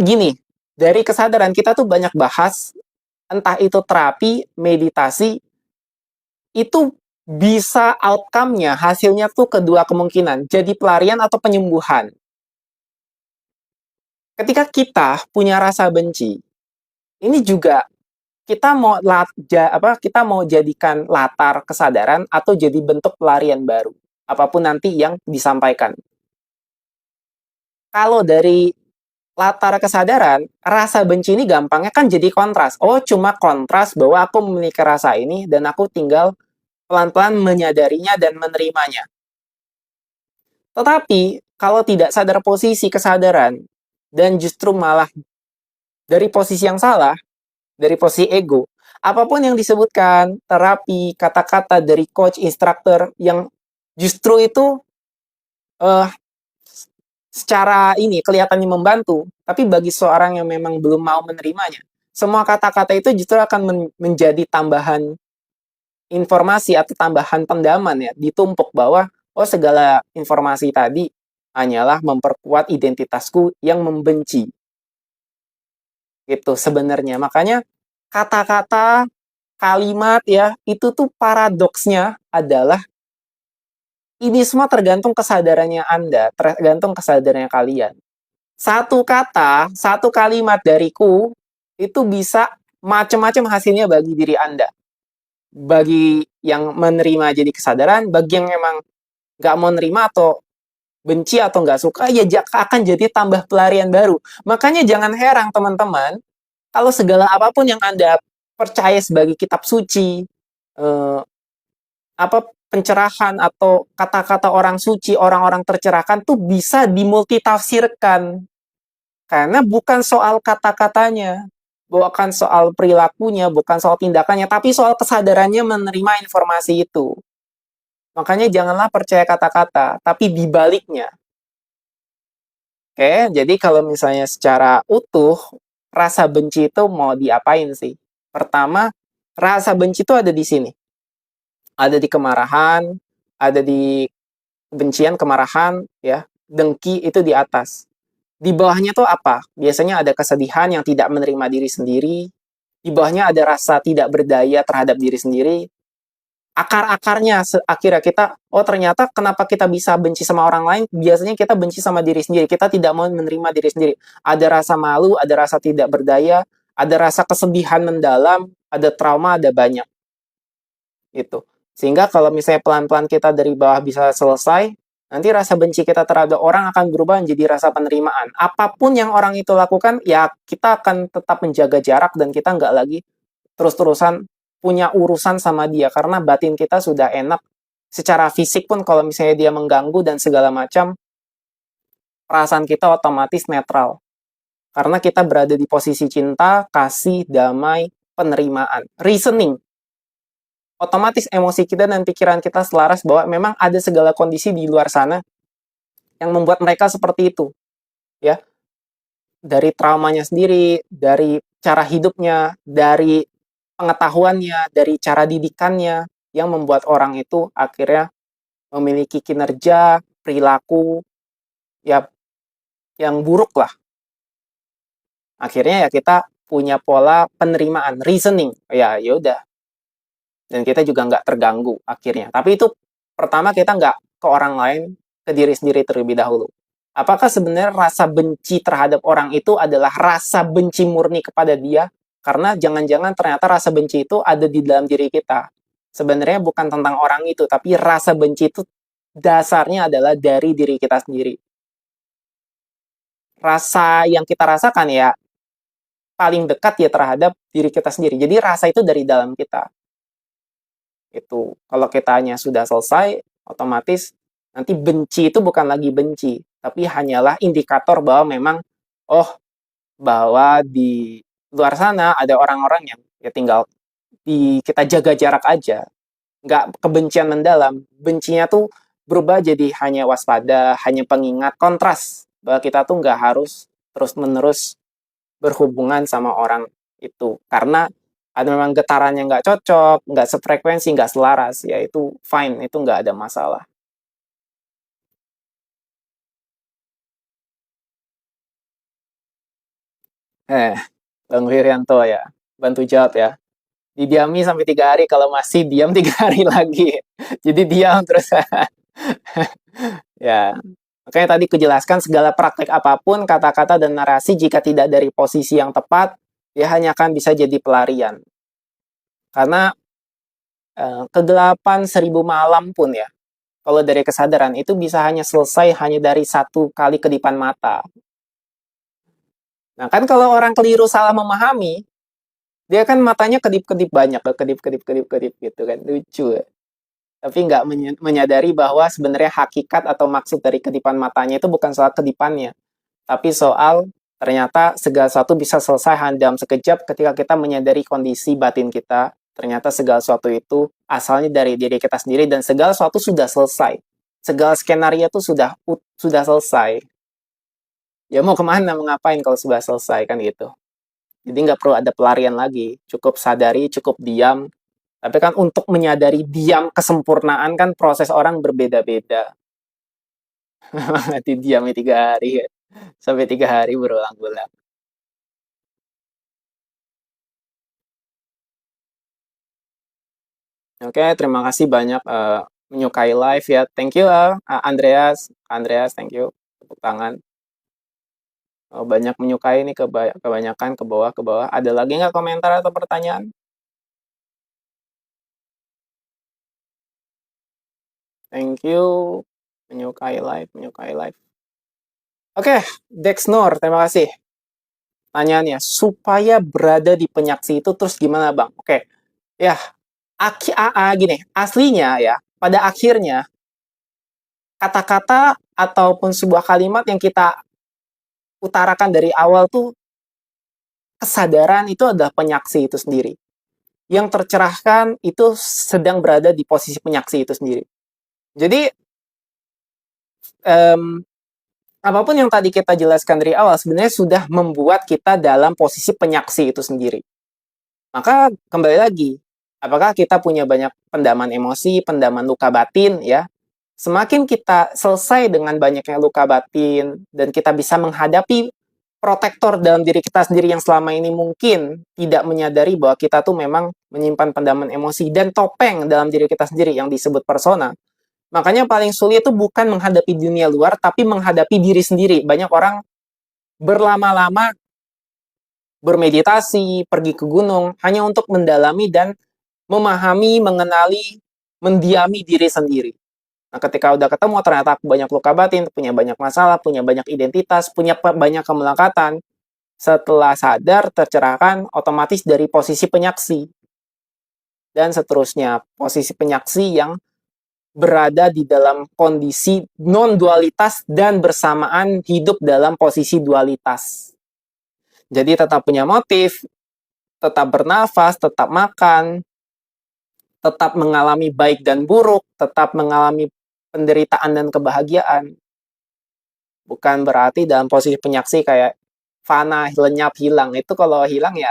gini, dari kesadaran kita tuh banyak bahas, entah itu terapi, meditasi, itu bisa outcome-nya, hasilnya tuh kedua kemungkinan, jadi pelarian atau penyembuhan. Ketika kita punya rasa benci, ini juga kita mau jadikan latar kesadaran atau jadi bentuk pelarian baru, apapun nanti yang disampaikan. Kalau dari latar kesadaran, rasa benci ini gampangnya kan jadi kontras. Oh, cuma kontras bahwa aku memiliki rasa ini dan aku tinggal pelan-pelan menyadarinya dan menerimanya. Tetapi, kalau tidak sadar posisi kesadaran, dan justru malah dari posisi yang salah, dari posisi ego, apapun yang disebutkan, terapi, kata-kata dari coach, instruktur, yang justru itu uh, secara ini kelihatannya membantu, tapi bagi seorang yang memang belum mau menerimanya, semua kata-kata itu justru akan menjadi tambahan informasi atau tambahan pendaman ya, ditumpuk bahwa oh segala informasi tadi hanyalah memperkuat identitasku yang membenci. Gitu sebenarnya. Makanya kata-kata, kalimat ya, itu tuh paradoksnya adalah ini semua tergantung kesadarannya Anda, tergantung kesadarannya kalian. Satu kata, satu kalimat dariku itu bisa macam-macam hasilnya bagi diri Anda. Bagi yang menerima jadi kesadaran, bagi yang memang nggak mau nerima atau benci atau nggak suka, ya akan jadi tambah pelarian baru. Makanya jangan heran teman-teman, kalau segala apapun yang Anda percaya sebagai kitab suci, apa pencerahan atau kata-kata orang suci, orang-orang tercerahkan tuh bisa dimultitafsirkan. Karena bukan soal kata-katanya, bukan soal perilakunya, bukan soal tindakannya, tapi soal kesadarannya menerima informasi itu. Makanya janganlah percaya kata-kata, tapi dibaliknya. Oke, jadi kalau misalnya secara utuh, rasa benci itu mau diapain sih? Pertama, rasa benci itu ada di sini. Ada di kemarahan, ada di kebencian, kemarahan, ya. Dengki itu di atas. Di bawahnya tuh apa? Biasanya ada kesedihan yang tidak menerima diri sendiri. Di bawahnya ada rasa tidak berdaya terhadap diri sendiri. Akar-akarnya akhirnya kita, oh ternyata kenapa kita bisa benci sama orang lain, biasanya kita benci sama diri sendiri, kita tidak mau menerima diri sendiri. Ada rasa malu, ada rasa tidak berdaya, ada rasa kesedihan mendalam, ada trauma, ada banyak. Itu. Sehingga kalau misalnya pelan-pelan kita dari bawah bisa selesai, nanti rasa benci kita terhadap orang akan berubah menjadi rasa penerimaan. Apapun yang orang itu lakukan, ya kita akan tetap menjaga jarak dan kita nggak lagi terus-terusan punya urusan sama dia karena batin kita sudah enak. Secara fisik pun kalau misalnya dia mengganggu dan segala macam, perasaan kita otomatis netral. Karena kita berada di posisi cinta, kasih, damai, penerimaan. Reasoning. otomatis emosi kita dan pikiran kita selaras bahwa memang ada segala kondisi di luar sana yang membuat mereka seperti itu, ya. Dari traumanya sendiri, dari cara hidupnya, dari pengetahuannya, dari cara didikannya, yang membuat orang itu akhirnya memiliki kinerja, perilaku, ya, yang buruk lah. Akhirnya ya kita punya pola penerimaan, reasoning. Ya, yaudah. Dan kita juga nggak terganggu akhirnya. Tapi itu pertama kita nggak ke orang lain, ke diri sendiri terlebih dahulu. Apakah sebenarnya rasa benci terhadap orang itu adalah rasa benci murni kepada dia? Karena jangan-jangan ternyata rasa benci itu ada di dalam diri kita. Sebenarnya bukan tentang orang itu, tapi rasa benci itu dasarnya adalah dari diri kita sendiri. Rasa yang kita rasakan ya paling dekat ya terhadap diri kita sendiri. Jadi rasa itu dari dalam kita. Itu kalau kitanya sudah selesai, otomatis nanti benci itu bukan lagi benci, tapi hanyalah indikator bahwa memang oh bahwa di luar sana ada orang-orang yang ya tinggal kita jaga jarak aja, nggak kebencian mendalam. Bencinya tuh berubah jadi hanya waspada, hanya pengingat, kontras bahwa kita tuh nggak harus terus-menerus berhubungan sama orang itu karena ada memang getarannya nggak cocok, nggak sefrekuensi, nggak selaras, ya itu fine, itu nggak ada masalah. Bang Wirianto ya, bantu jawab ya. Didiami sampai 3 hari, kalau masih diam 3 hari lagi. Jadi diam terus. Ya, makanya tadi kujelaskan segala praktek apapun, kata-kata dan narasi jika tidak dari posisi yang tepat, dia hanya akan bisa jadi pelarian. Karena kegelapan 1000 malam pun ya, kalau dari kesadaran itu bisa hanya selesai hanya dari satu kali kedipan mata. Nah kan kalau orang keliru salah memahami, dia kan matanya kedip-kedip banyak, kedip-kedip gitu kan, lucu. Tapi nggak menyadari bahwa sebenarnya hakikat atau maksud dari kedipan matanya itu bukan soal kedipannya, tapi soal ternyata segala sesuatu bisa selesai hanya dalam sekejap ketika kita menyadari kondisi batin kita. Ternyata segala sesuatu itu asalnya dari diri kita sendiri dan segala sesuatu sudah selesai. Segala skenario itu sudah selesai. Ya mau kemana, mau ngapain kalau sudah selesai kan gitu. Jadi nggak perlu ada pelarian lagi. Cukup sadari, cukup diam. Tapi kan untuk menyadari diam kesempurnaan kan proses orang berbeda-beda. Nanti diamnya 3 hari ya. Sampai 3 hari berulang-ulang. Oke, terima kasih banyak menyukai live ya. Thank you Andreas. Andreas, thank you. Tepuk tangan. Banyak menyukai nih kebanyakan ke bawah ke bawah. Ada lagi nggak komentar atau pertanyaan? Thank you. Menyukai live, menyukai live. Oke, Dexnor, terima kasih. Tanyaannya, supaya berada di penyaksi itu terus gimana Bang? Oke, ya gini, aslinya ya, pada akhirnya kata-kata ataupun sebuah kalimat yang kita utarakan dari awal tuh kesadaran itu adalah penyaksi itu sendiri. Yang tercerahkan itu sedang berada di posisi penyaksi itu sendiri. Jadi apapun yang tadi kita jelaskan dari awal sebenarnya sudah membuat kita dalam posisi penyaksi itu sendiri. Maka kembali lagi, apakah kita punya banyak pendaman emosi, pendaman luka batin ya? Semakin kita selesai dengan banyaknya luka batin dan kita bisa menghadapi protektor dalam diri kita sendiri yang selama ini mungkin tidak menyadari bahwa kita tuh memang menyimpan pendaman emosi dan topeng dalam diri kita sendiri yang disebut persona. Makanya paling sulit itu bukan menghadapi dunia luar, tapi menghadapi diri sendiri. Banyak orang berlama-lama bermeditasi, pergi ke gunung, hanya untuk mendalami dan memahami, mengenali, mendiami diri sendiri. Nah, ketika udah ketemu, ternyata aku banyak luka batin, punya banyak masalah, punya banyak identitas, punya banyak kemelekatan. Setelah sadar, tercerahkan, otomatis dari posisi penyaksi. Dan seterusnya, posisi penyaksi yang berada di dalam kondisi non-dualitas dan bersamaan hidup dalam posisi dualitas. Jadi tetap punya motif, tetap bernafas, tetap makan, tetap mengalami baik dan buruk, tetap mengalami penderitaan dan kebahagiaan. Bukan berarti dalam posisi penyaksi kayak fana, lenyap, hilang. Itu kalau hilang ya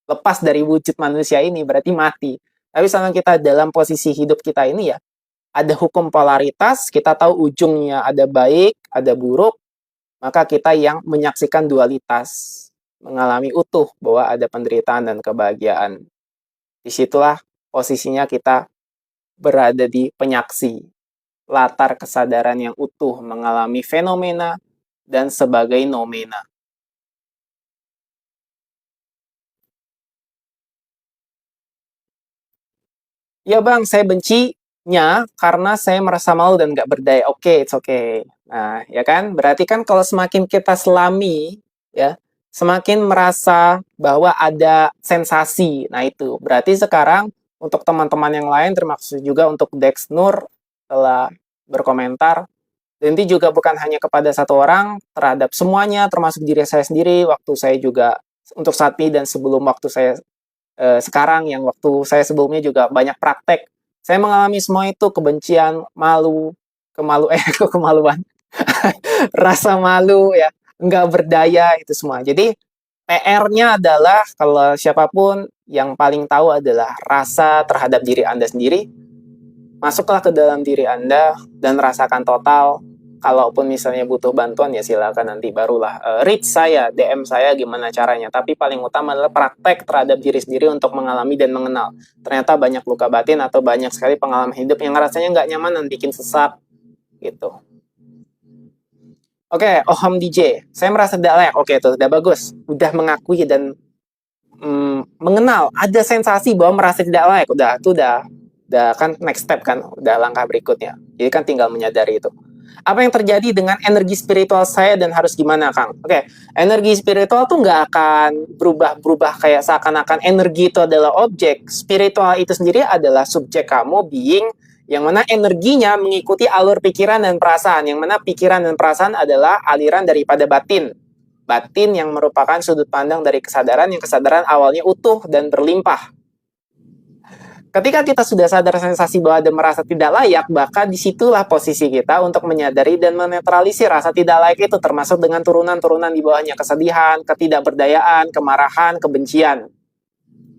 lepas dari wujud manusia ini, berarti mati. Tapi selama kita dalam posisi hidup kita ini ya, ada hukum polaritas, kita tahu ujungnya ada baik, ada buruk, maka kita yang menyaksikan dualitas, mengalami utuh bahwa ada penderitaan dan kebahagiaan. Disitulah posisinya kita berada di penyaksi, latar kesadaran yang utuh mengalami fenomena dan sebagai nomena. Ya bang, saya bencinya karena saya merasa malu dan gak berdaya. Oke, it's okay. Nah, ya kan? Berarti kan kalau semakin kita selami, ya, semakin merasa bahwa ada sensasi. Nah itu, berarti sekarang untuk teman-teman yang lain, termasuk juga untuk Dex Nur, telah berkomentar. Dan ini juga bukan hanya kepada satu orang, terhadap semuanya, termasuk diri saya sendiri, waktu saya juga, untuk saat ini dan sebelum waktu saya sekarang, yang waktu saya sebelumnya juga banyak praktek. Saya mengalami semua itu, kebencian, malu, kemaluan, rasa malu ya, nggak berdaya itu semua. Jadi PR-nya adalah kalau siapapun yang paling tahu adalah rasa terhadap diri Anda sendiri, masuklah ke dalam diri Anda dan rasakan total. Kalaupun misalnya butuh bantuan ya silakan nanti barulah reach saya, DM saya gimana caranya. Tapi paling utama adalah praktek terhadap diri sendiri untuk mengalami dan mengenal. Ternyata banyak luka batin atau banyak sekali pengalaman hidup yang rasanya nggak nyaman dan bikin sesak gitu. Oke, Oham DJ. Saya merasa tidak layak. Oke, itu udah bagus. Udah mengakui dan mengenal. Ada sensasi bahwa merasa tidak layak. Udah kan next step kan. Udah langkah berikutnya. Jadi kan tinggal menyadari itu. Apa yang terjadi dengan energi spiritual saya dan harus gimana, Kang? Oke, energi spiritual tuh nggak akan berubah-berubah kayak seakan-akan energi itu adalah objek. Spiritual itu sendiri adalah subjek kamu, being, yang mana energinya mengikuti alur pikiran dan perasaan, yang mana pikiran dan perasaan adalah aliran daripada batin. Batin yang merupakan sudut pandang dari kesadaran, yang kesadaran awalnya utuh dan berlimpah. Ketika kita sudah sadar sensasi bahwa ada merasa tidak layak, maka disitulah posisi kita untuk menyadari dan menetralisir rasa tidak layak itu, termasuk dengan turunan-turunan di bawahnya, kesedihan, ketidakberdayaan, kemarahan, kebencian.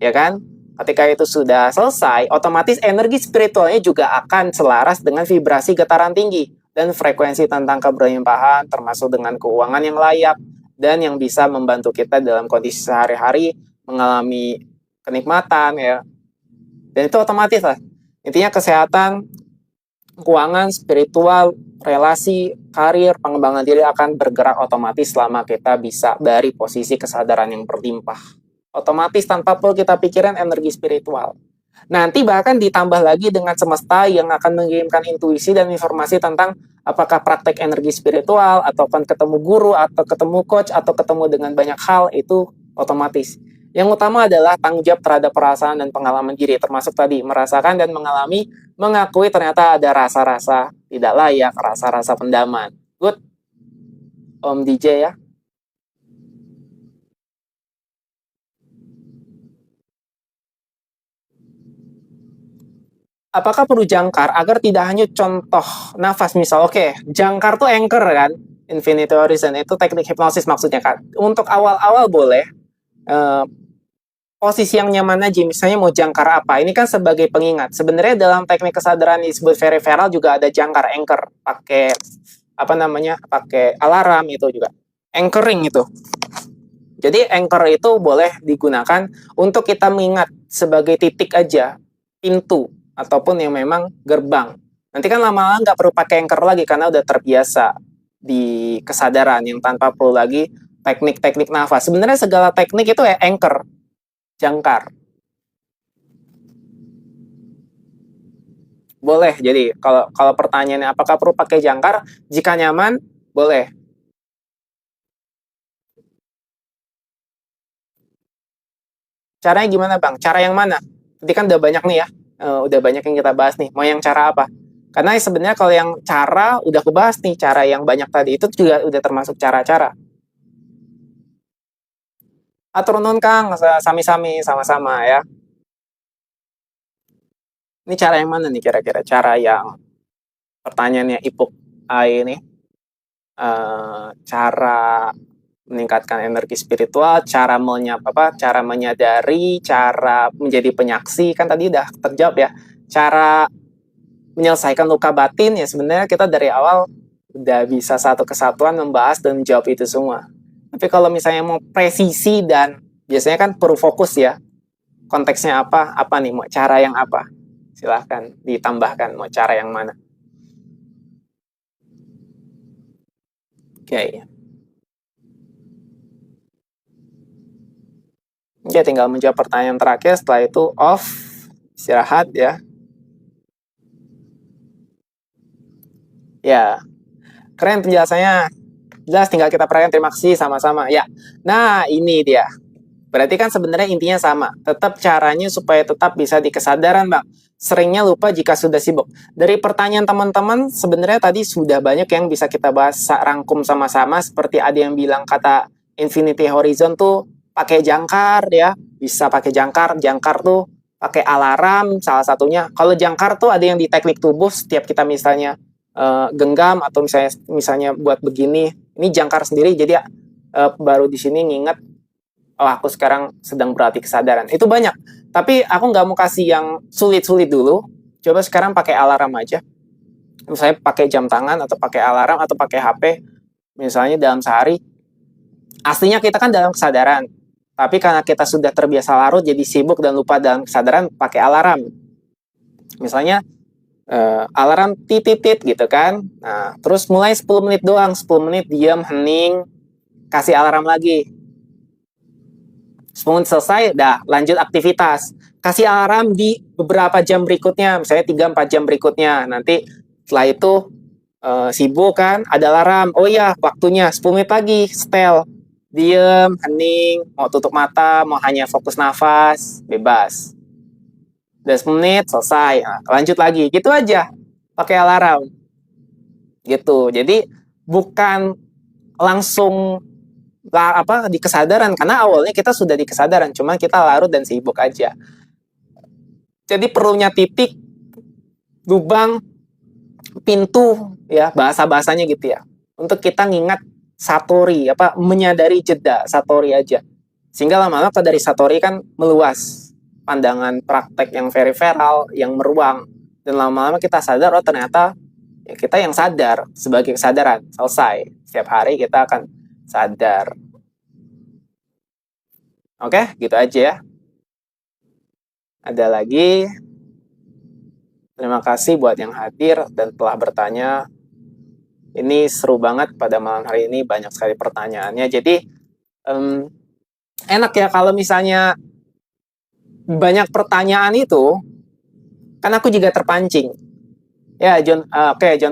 Ya kan? Ketika itu sudah selesai, otomatis energi spiritualnya juga akan selaras dengan vibrasi getaran tinggi dan frekuensi tentang keberlimpahan, termasuk dengan keuangan yang layak dan yang bisa membantu kita dalam kondisi sehari-hari mengalami kenikmatan ya. Dan itu otomatis lah. Intinya kesehatan, keuangan, spiritual, relasi, karir, pengembangan diri akan bergerak otomatis selama kita bisa dari posisi kesadaran yang berlimpah. Otomatis tanpa perlu kita pikirin energi spiritual. Nanti bahkan ditambah lagi dengan semesta yang akan mengirimkan intuisi dan informasi tentang apakah praktek energi spiritual, atau kan ketemu guru, atau ketemu coach, atau ketemu dengan banyak hal, itu otomatis. Yang utama adalah tanggung jawab terhadap perasaan dan pengalaman diri, termasuk tadi merasakan dan mengalami, mengakui ternyata ada rasa-rasa tidak layak, rasa-rasa pendaman. Good, Om DJ ya. Apakah perlu jangkar agar tidak hanya contoh nafas misal? Oke, jangkar tuh anchor kan, Infinity Horizon itu teknik hipnosis maksudnya kan. Untuk awal-awal boleh posisi yang nyaman aja, misalnya mau jangkar apa. Ini kan sebagai pengingat. Sebenarnya dalam teknik kesadaran disebut peripheral juga ada jangkar anchor, pakai apa namanya? Pakai alarm itu juga. Anchoring itu. Jadi anchor itu boleh digunakan untuk kita mengingat sebagai titik aja, pintu ataupun yang memang gerbang. Nanti kan lama-lama nggak perlu pakai anchor lagi karena udah terbiasa di kesadaran yang tanpa perlu lagi teknik-teknik nafas. Sebenarnya segala teknik itu ya anchor, jangkar. Boleh. Jadi kalau kalau pertanyaannya apakah perlu pakai jangkar? Jika nyaman, boleh. Caranya gimana, Bang? Cara yang mana? Nanti kan udah banyak nih ya. Udah banyak yang kita bahas nih. Mau yang cara apa? Karena sebenarnya kalau yang cara udah kebahas nih, cara yang banyak tadi itu juga udah termasuk cara-cara. Atur nun Kang, sami-sami, sama-sama ya. Ini cara yang mana nih kira-kira? Cara yang pertanyaannya Ipuk Ai ini, cara meningkatkan energi spiritual, cara cara menyadari, cara menjadi penyaksi, kan tadi udah terjawab ya. Cara menyelesaikan luka batin, ya sebenarnya kita dari awal udah bisa satu kesatuan membahas dan menjawab itu semua. Tapi kalau misalnya mau presisi dan biasanya kan perlu fokus ya, konteksnya apa nih, mau cara yang apa? Silahkan ditambahkan, mau cara yang mana. Oke. Ya, tinggal menjawab pertanyaan terakhir, setelah itu off, istirahat ya. Ya, keren penjelasannya. Jelas, tinggal kita perhatikan, terima kasih sama-sama. Ya, nah ini dia. Berarti kan sebenarnya intinya sama. Tetap caranya supaya tetap bisa dikesadaran, Bang. Seringnya lupa jika sudah sibuk. Dari pertanyaan teman-teman, sebenarnya tadi sudah banyak yang bisa kita bahas rangkum sama-sama. Seperti ada yang bilang kata Infinity Horizon tuh pakai jangkar ya. Bisa pakai jangkar. Jangkar tuh pakai alarm salah satunya. Kalau jangkar tuh ada yang di teknik tubuh, setiap kita misalnya genggam atau misalnya buat begini, ini jangkar sendiri, jadi baru di sini nginget, oh aku sekarang sedang berlatih kesadaran. Itu banyak. Tapi aku nggak mau kasih yang sulit-sulit dulu. Coba sekarang pakai alarm aja. Misalnya pakai jam tangan atau pakai alarm atau pakai HP. Misalnya dalam sehari. Aslinya kita kan dalam kesadaran. Tapi karena kita sudah terbiasa larut jadi sibuk dan lupa dalam kesadaran, pakai alarm. Misalnya alarm tit gitu kan. Nah, terus mulai 10 menit doang. 10 menit diam, hening, kasih alarm lagi. 10 menit selesai, dah lanjut aktivitas. Kasih alarm di beberapa jam berikutnya, misalnya 3-4 jam berikutnya. Nanti setelah itu sibuk kan, ada alarm. Oh iya, waktunya 10 menit lagi, setel. Diem, hening, mau tutup mata, mau hanya fokus nafas, bebas. Udah 10 menit, selesai. Nah, lanjut lagi, gitu aja. Pakai alarm. Gitu. Jadi bukan langsung di kesadaran, karena awalnya kita sudah di kesadaran, cuma kita larut dan sibuk aja. Jadi perlunya titik, lubang, pintu ya, bahasa-bahasanya gitu ya, untuk kita ngingat satori, menyadari jeda satori aja, sehingga lama-lama dari satori kan meluas pandangan praktek yang periferal, yang meruang, dan lama-lama kita sadar, oh ternyata ya kita yang sadar sebagai kesadaran. Selesai, setiap hari kita akan sadar. Oke, gitu aja ya. Ada lagi? Terima kasih buat yang hadir dan telah bertanya. Ini seru banget pada malam hari ini, banyak sekali pertanyaannya. Jadi enak ya kalau misalnya banyak pertanyaan itu, kan aku juga terpancing. Ya, John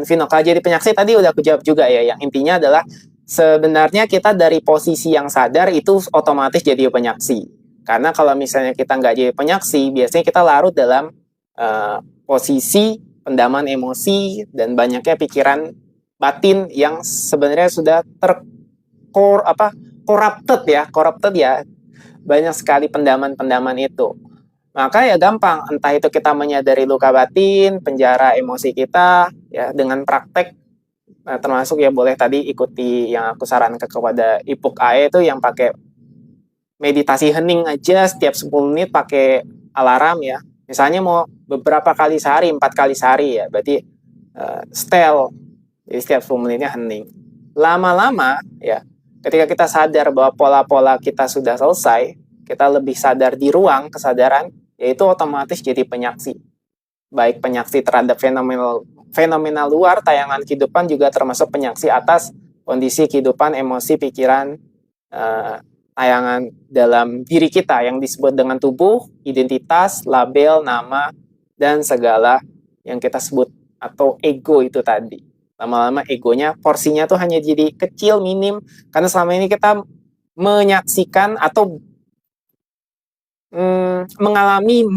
Vino, kalau jadi penyaksi tadi udah aku jawab juga ya. Yang intinya adalah sebenarnya kita dari posisi yang sadar itu otomatis jadi penyaksi. Karena kalau misalnya kita nggak jadi penyaksi, biasanya kita larut dalam posisi pendaman emosi dan banyaknya pikiran batin yang sebenarnya sudah corrupted ya. Banyak sekali pendaman-pendaman itu. Maka ya gampang, entah itu kita menyadari luka batin, penjara emosi kita, ya dengan praktek, termasuk ya boleh tadi ikuti yang aku sarankan kepada Ipuk Ae itu yang pakai meditasi hening aja setiap 10 menit pakai alarm ya. Misalnya mau beberapa kali sehari, 4 kali sehari ya, berarti setel, jadi setiap 10 menitnya hening. Lama-lama ya, ketika kita sadar bahwa pola-pola kita sudah selesai, kita lebih sadar di ruang kesadaran, yaitu otomatis jadi penyaksi. Baik penyaksi terhadap fenomena luar, tayangan kehidupan, juga termasuk penyaksi atas kondisi kehidupan, emosi, pikiran, tayangan dalam diri kita yang disebut dengan tubuh, identitas, label, nama, dan segala yang kita sebut atau ego itu tadi. Lama-lama egonya, porsinya tuh hanya jadi kecil, minim, karena selama ini kita menyaksikan atau mengalami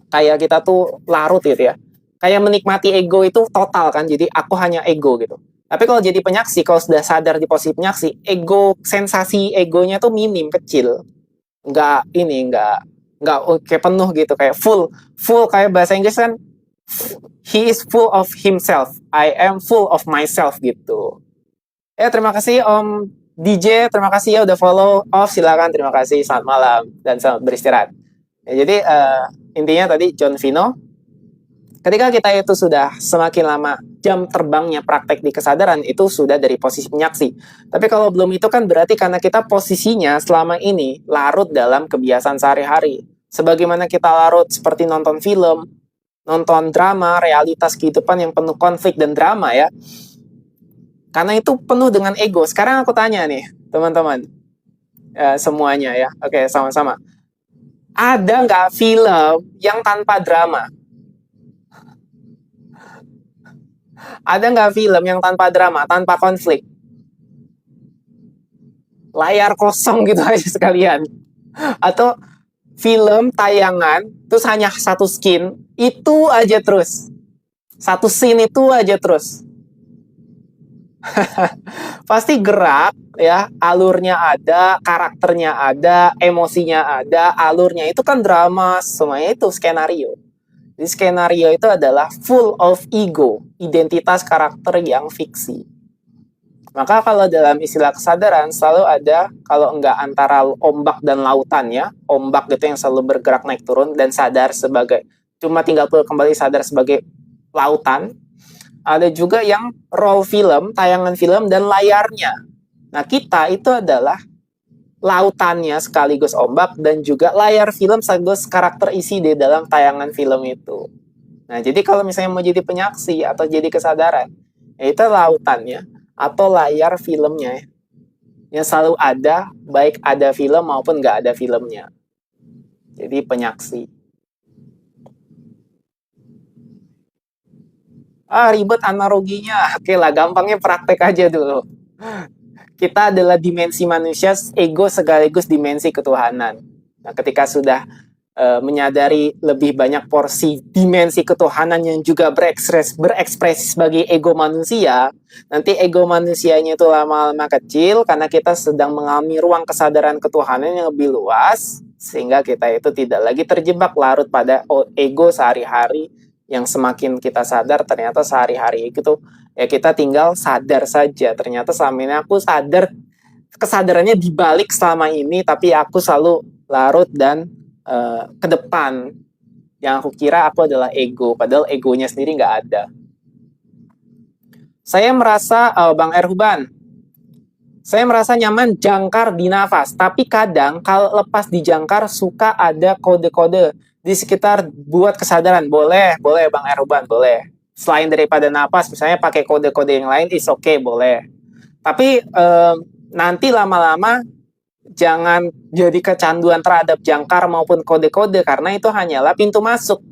kayak kita tuh larut gitu ya, kayak menikmati ego itu total kan, jadi aku hanya ego gitu. Tapi kalau jadi penyaksi, kalau sudah sadar di posisi penyaksi, sensasi egonya tuh minim, kecil, nggak nggak kayak penuh gitu, kayak full kayak bahasa Inggris kan, he is full of himself, I am full of myself gitu. Ya, terima kasih Om DJ, terima kasih ya udah follow. Off, silakan, terima kasih, selamat malam dan selamat beristirahat. Ya, jadi intinya tadi John Vino, ketika kita itu sudah semakin lama jam terbangnya praktek di kesadaran itu sudah dari posisi penyaksi. Tapi kalau belum itu kan berarti karena kita posisinya selama ini larut dalam kebiasaan sehari-hari. Sebagaimana kita larut seperti nonton film, nonton drama, realitas kehidupan yang penuh konflik dan drama ya. Karena itu penuh dengan ego. Sekarang aku tanya nih, teman-teman, semuanya ya. Oke, sama-sama. Ada nggak film yang tanpa drama? Ada nggak film yang tanpa drama, tanpa konflik? Layar kosong gitu aja sekalian. Atau film, tayangan, terus hanya satu skin, itu aja terus. Satu scene itu aja terus. Pasti gerak, ya, alurnya ada, karakternya ada, emosinya ada, alurnya itu kan drama, semuanya itu skenario. Jadi skenario itu adalah full of ego, identitas karakter yang fiksi. Maka kalau dalam istilah kesadaran selalu ada, kalau enggak antara ombak dan lautan ya, ombak gitu yang selalu bergerak naik turun dan sadar sebagai, cuma tinggal kembali sadar sebagai lautan. Ada juga yang raw film, tayangan film dan layarnya. Nah, kita itu adalah lautannya sekaligus ombak dan juga layar film sekaligus karakter isi di dalam tayangan film itu. Nah, jadi kalau misalnya mau jadi penyaksi atau jadi kesadaran, ya itu lautannya atau layar filmnya yang selalu ada, baik ada film maupun nggak ada filmnya. Jadi penyaksi. Ribet analoginya. Oke lah, gampangnya praktek aja dulu. Kita adalah dimensi manusia, ego sekaligus dimensi ketuhanan. Nah, ketika sudah menyadari lebih banyak porsi dimensi ketuhanan yang juga berekspresi sebagai ego manusia, nanti ego manusianya itu lama-lama kecil karena kita sedang mengalami ruang kesadaran ketuhanan yang lebih luas, sehingga kita itu tidak lagi terjebak larut pada ego sehari-hari yang semakin kita sadar ternyata sehari-hari itu ya kita tinggal sadar saja. Ternyata selama ini aku sadar, kesadarannya dibalik selama ini, tapi aku selalu larut dan ke depan yang aku kira aku adalah ego, padahal egonya sendiri nggak ada. Saya merasa, Bang Erhuban, saya merasa nyaman jangkar di nafas, tapi kadang kalau lepas di jangkar suka ada kode-kode di sekitar buat kesadaran. Boleh Bang Erhuban, boleh. Selain daripada nafas, misalnya pakai kode-kode yang lain, is okay, boleh. Tapi nanti lama-lama jangan jadi kecanduan terhadap jangkar maupun kode-kode, karena itu hanyalah pintu masuk.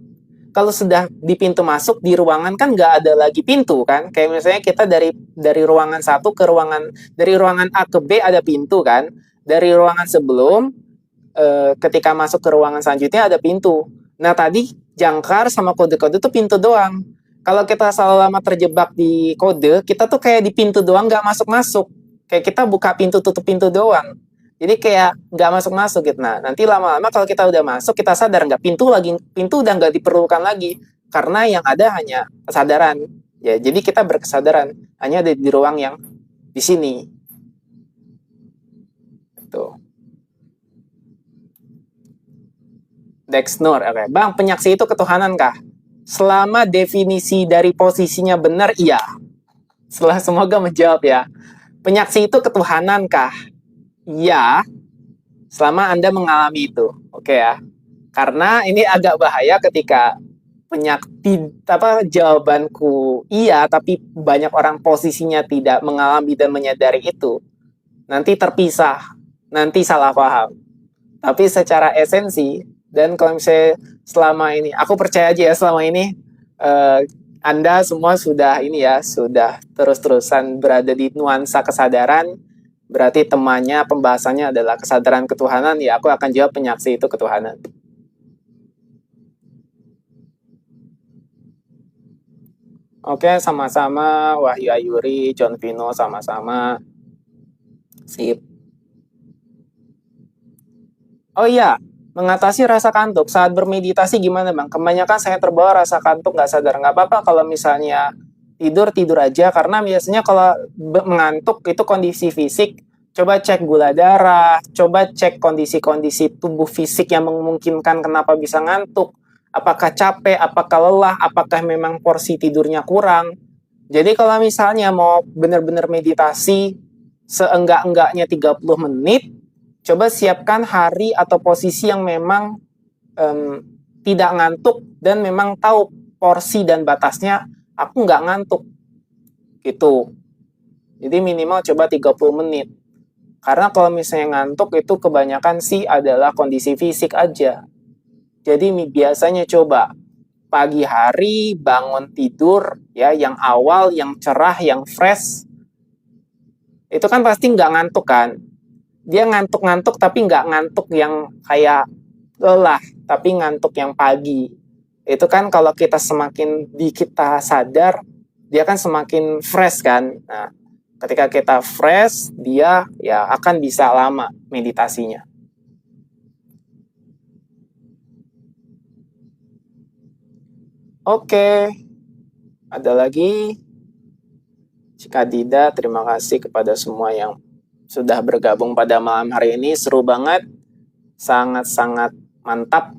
Kalau sudah di pintu masuk di ruangan kan nggak ada lagi pintu kan, kayak misalnya kita dari ruangan satu ke ruangan, dari ruangan A ke B ada pintu kan, dari ruangan sebelum ketika masuk ke ruangan selanjutnya ada pintu. Nah tadi jangkar sama kode-kode itu pintu doang. Kalau kita selalu lama terjebak di kode, kita tuh kayak di pintu doang nggak masuk-masuk, kayak kita buka pintu tutup pintu doang. Jadi kayak nggak masuk-masuk gitu. Nah, nanti lama-lama kalau kita udah masuk, kita sadar nggak, pintu udah nggak diperlukan lagi. Karena yang ada hanya kesadaran. Ya, jadi kita berkesadaran hanya ada di ruang yang di sini. Tuh. Dexnor, oke. Bang, penyaksi itu ketuhanan kah? Selama definisi dari posisinya benar, iya. Semoga menjawab ya. Penyaksi itu ketuhanan kah? Iya, selama Anda mengalami itu, oke ya. Karena ini agak bahaya ketika jawabanku iya, tapi banyak orang posisinya tidak mengalami dan menyadari itu. Nanti terpisah, nanti salah paham. Tapi secara esensi, dan kalau misalnya selama ini, aku percaya aja ya selama ini, Anda semua sudah sudah terus-terusan berada di nuansa kesadaran. Berarti temannya, pembahasannya adalah kesadaran ketuhanan, ya aku akan jawab penyaksi itu ketuhanan. Oke, sama-sama Wahyu Ayuri, John Vino, sama-sama. Sip. Oh iya, Mengatasi rasa kantuk saat bermeditasi gimana Bang? Kebanyakan saya terbawa rasa kantuk nggak sadar. Nggak apa-apa kalau misalnya tidur aja, karena biasanya kalau mengantuk itu kondisi fisik. Coba cek gula darah, coba cek kondisi-kondisi tubuh fisik yang memungkinkan kenapa bisa ngantuk. Apakah capek, apakah lelah, apakah memang porsi tidurnya kurang. Jadi kalau misalnya mau benar-benar meditasi, seenggak-enggaknya 30 menit, coba siapkan hari atau posisi yang memang tidak ngantuk dan memang tahu porsi dan batasnya aku nggak ngantuk gitu. Jadi minimal coba 30 menit. Karena kalau misalnya ngantuk itu kebanyakan sih adalah kondisi fisik aja. Jadi biasanya coba pagi hari bangun tidur ya yang awal, yang cerah, yang fresh. Itu kan pasti nggak ngantuk kan. Dia ngantuk-ngantuk tapi nggak ngantuk yang kayak lelah, tapi ngantuk yang pagi. Itu kan kalau kita semakin kita sadar, dia kan semakin fresh kan. Nah, ketika kita fresh, dia ya akan bisa lama meditasinya. Oke, ada lagi? Jika tidak, terima kasih kepada semua yang sudah bergabung pada malam hari ini. Seru banget, sangat-sangat mantap.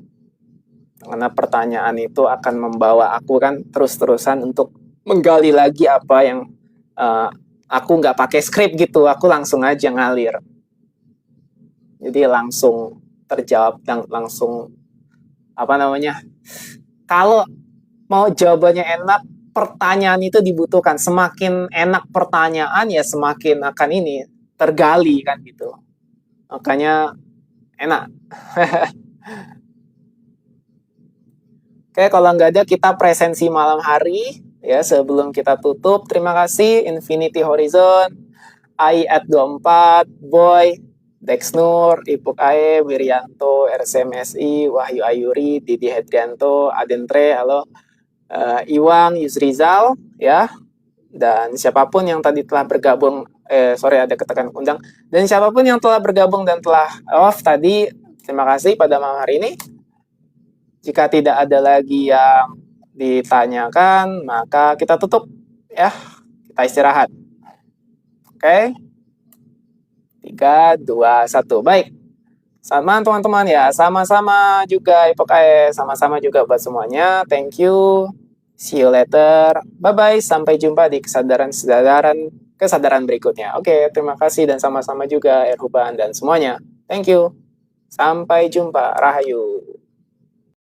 Karena pertanyaan itu akan membawa aku kan terus-terusan untuk menggali lagi apa yang aku nggak pakai skrip gitu, aku langsung aja ngalir. Jadi langsung terjawab dan langsung apa namanya? Kalau mau jawabannya enak, pertanyaan itu dibutuhkan. Semakin enak pertanyaan ya semakin akan ini tergali kan gitu. Makanya enak. Oke, kalau nggak ada kita presensi malam hari ya sebelum kita tutup. Terima kasih Infinity Horizon, AI at 24, Boy, Dexnur, Ipuk Ae, Wirianto, RCMSI, Wahyu Ayuri, Didi Hedrianto, Adentre, halo, Iwang, Yusrizal, ya, dan siapapun yang tadi telah bergabung, ada ketekan undang, dan siapapun yang telah bergabung dan telah off tadi, terima kasih pada malam hari ini. Jika tidak ada lagi yang ditanyakan, maka kita tutup ya. Kita istirahat. Oke. 3, 2, 1. Baik. Sama teman-teman ya. Sama-sama juga IPKS. Sama-sama juga buat semuanya. Thank you. See you later. Bye-bye. Sampai jumpa di kesadaran berikutnya. Oke, terima kasih dan sama-sama juga Erhuban dan semuanya. Thank you. Sampai jumpa. Rahayu.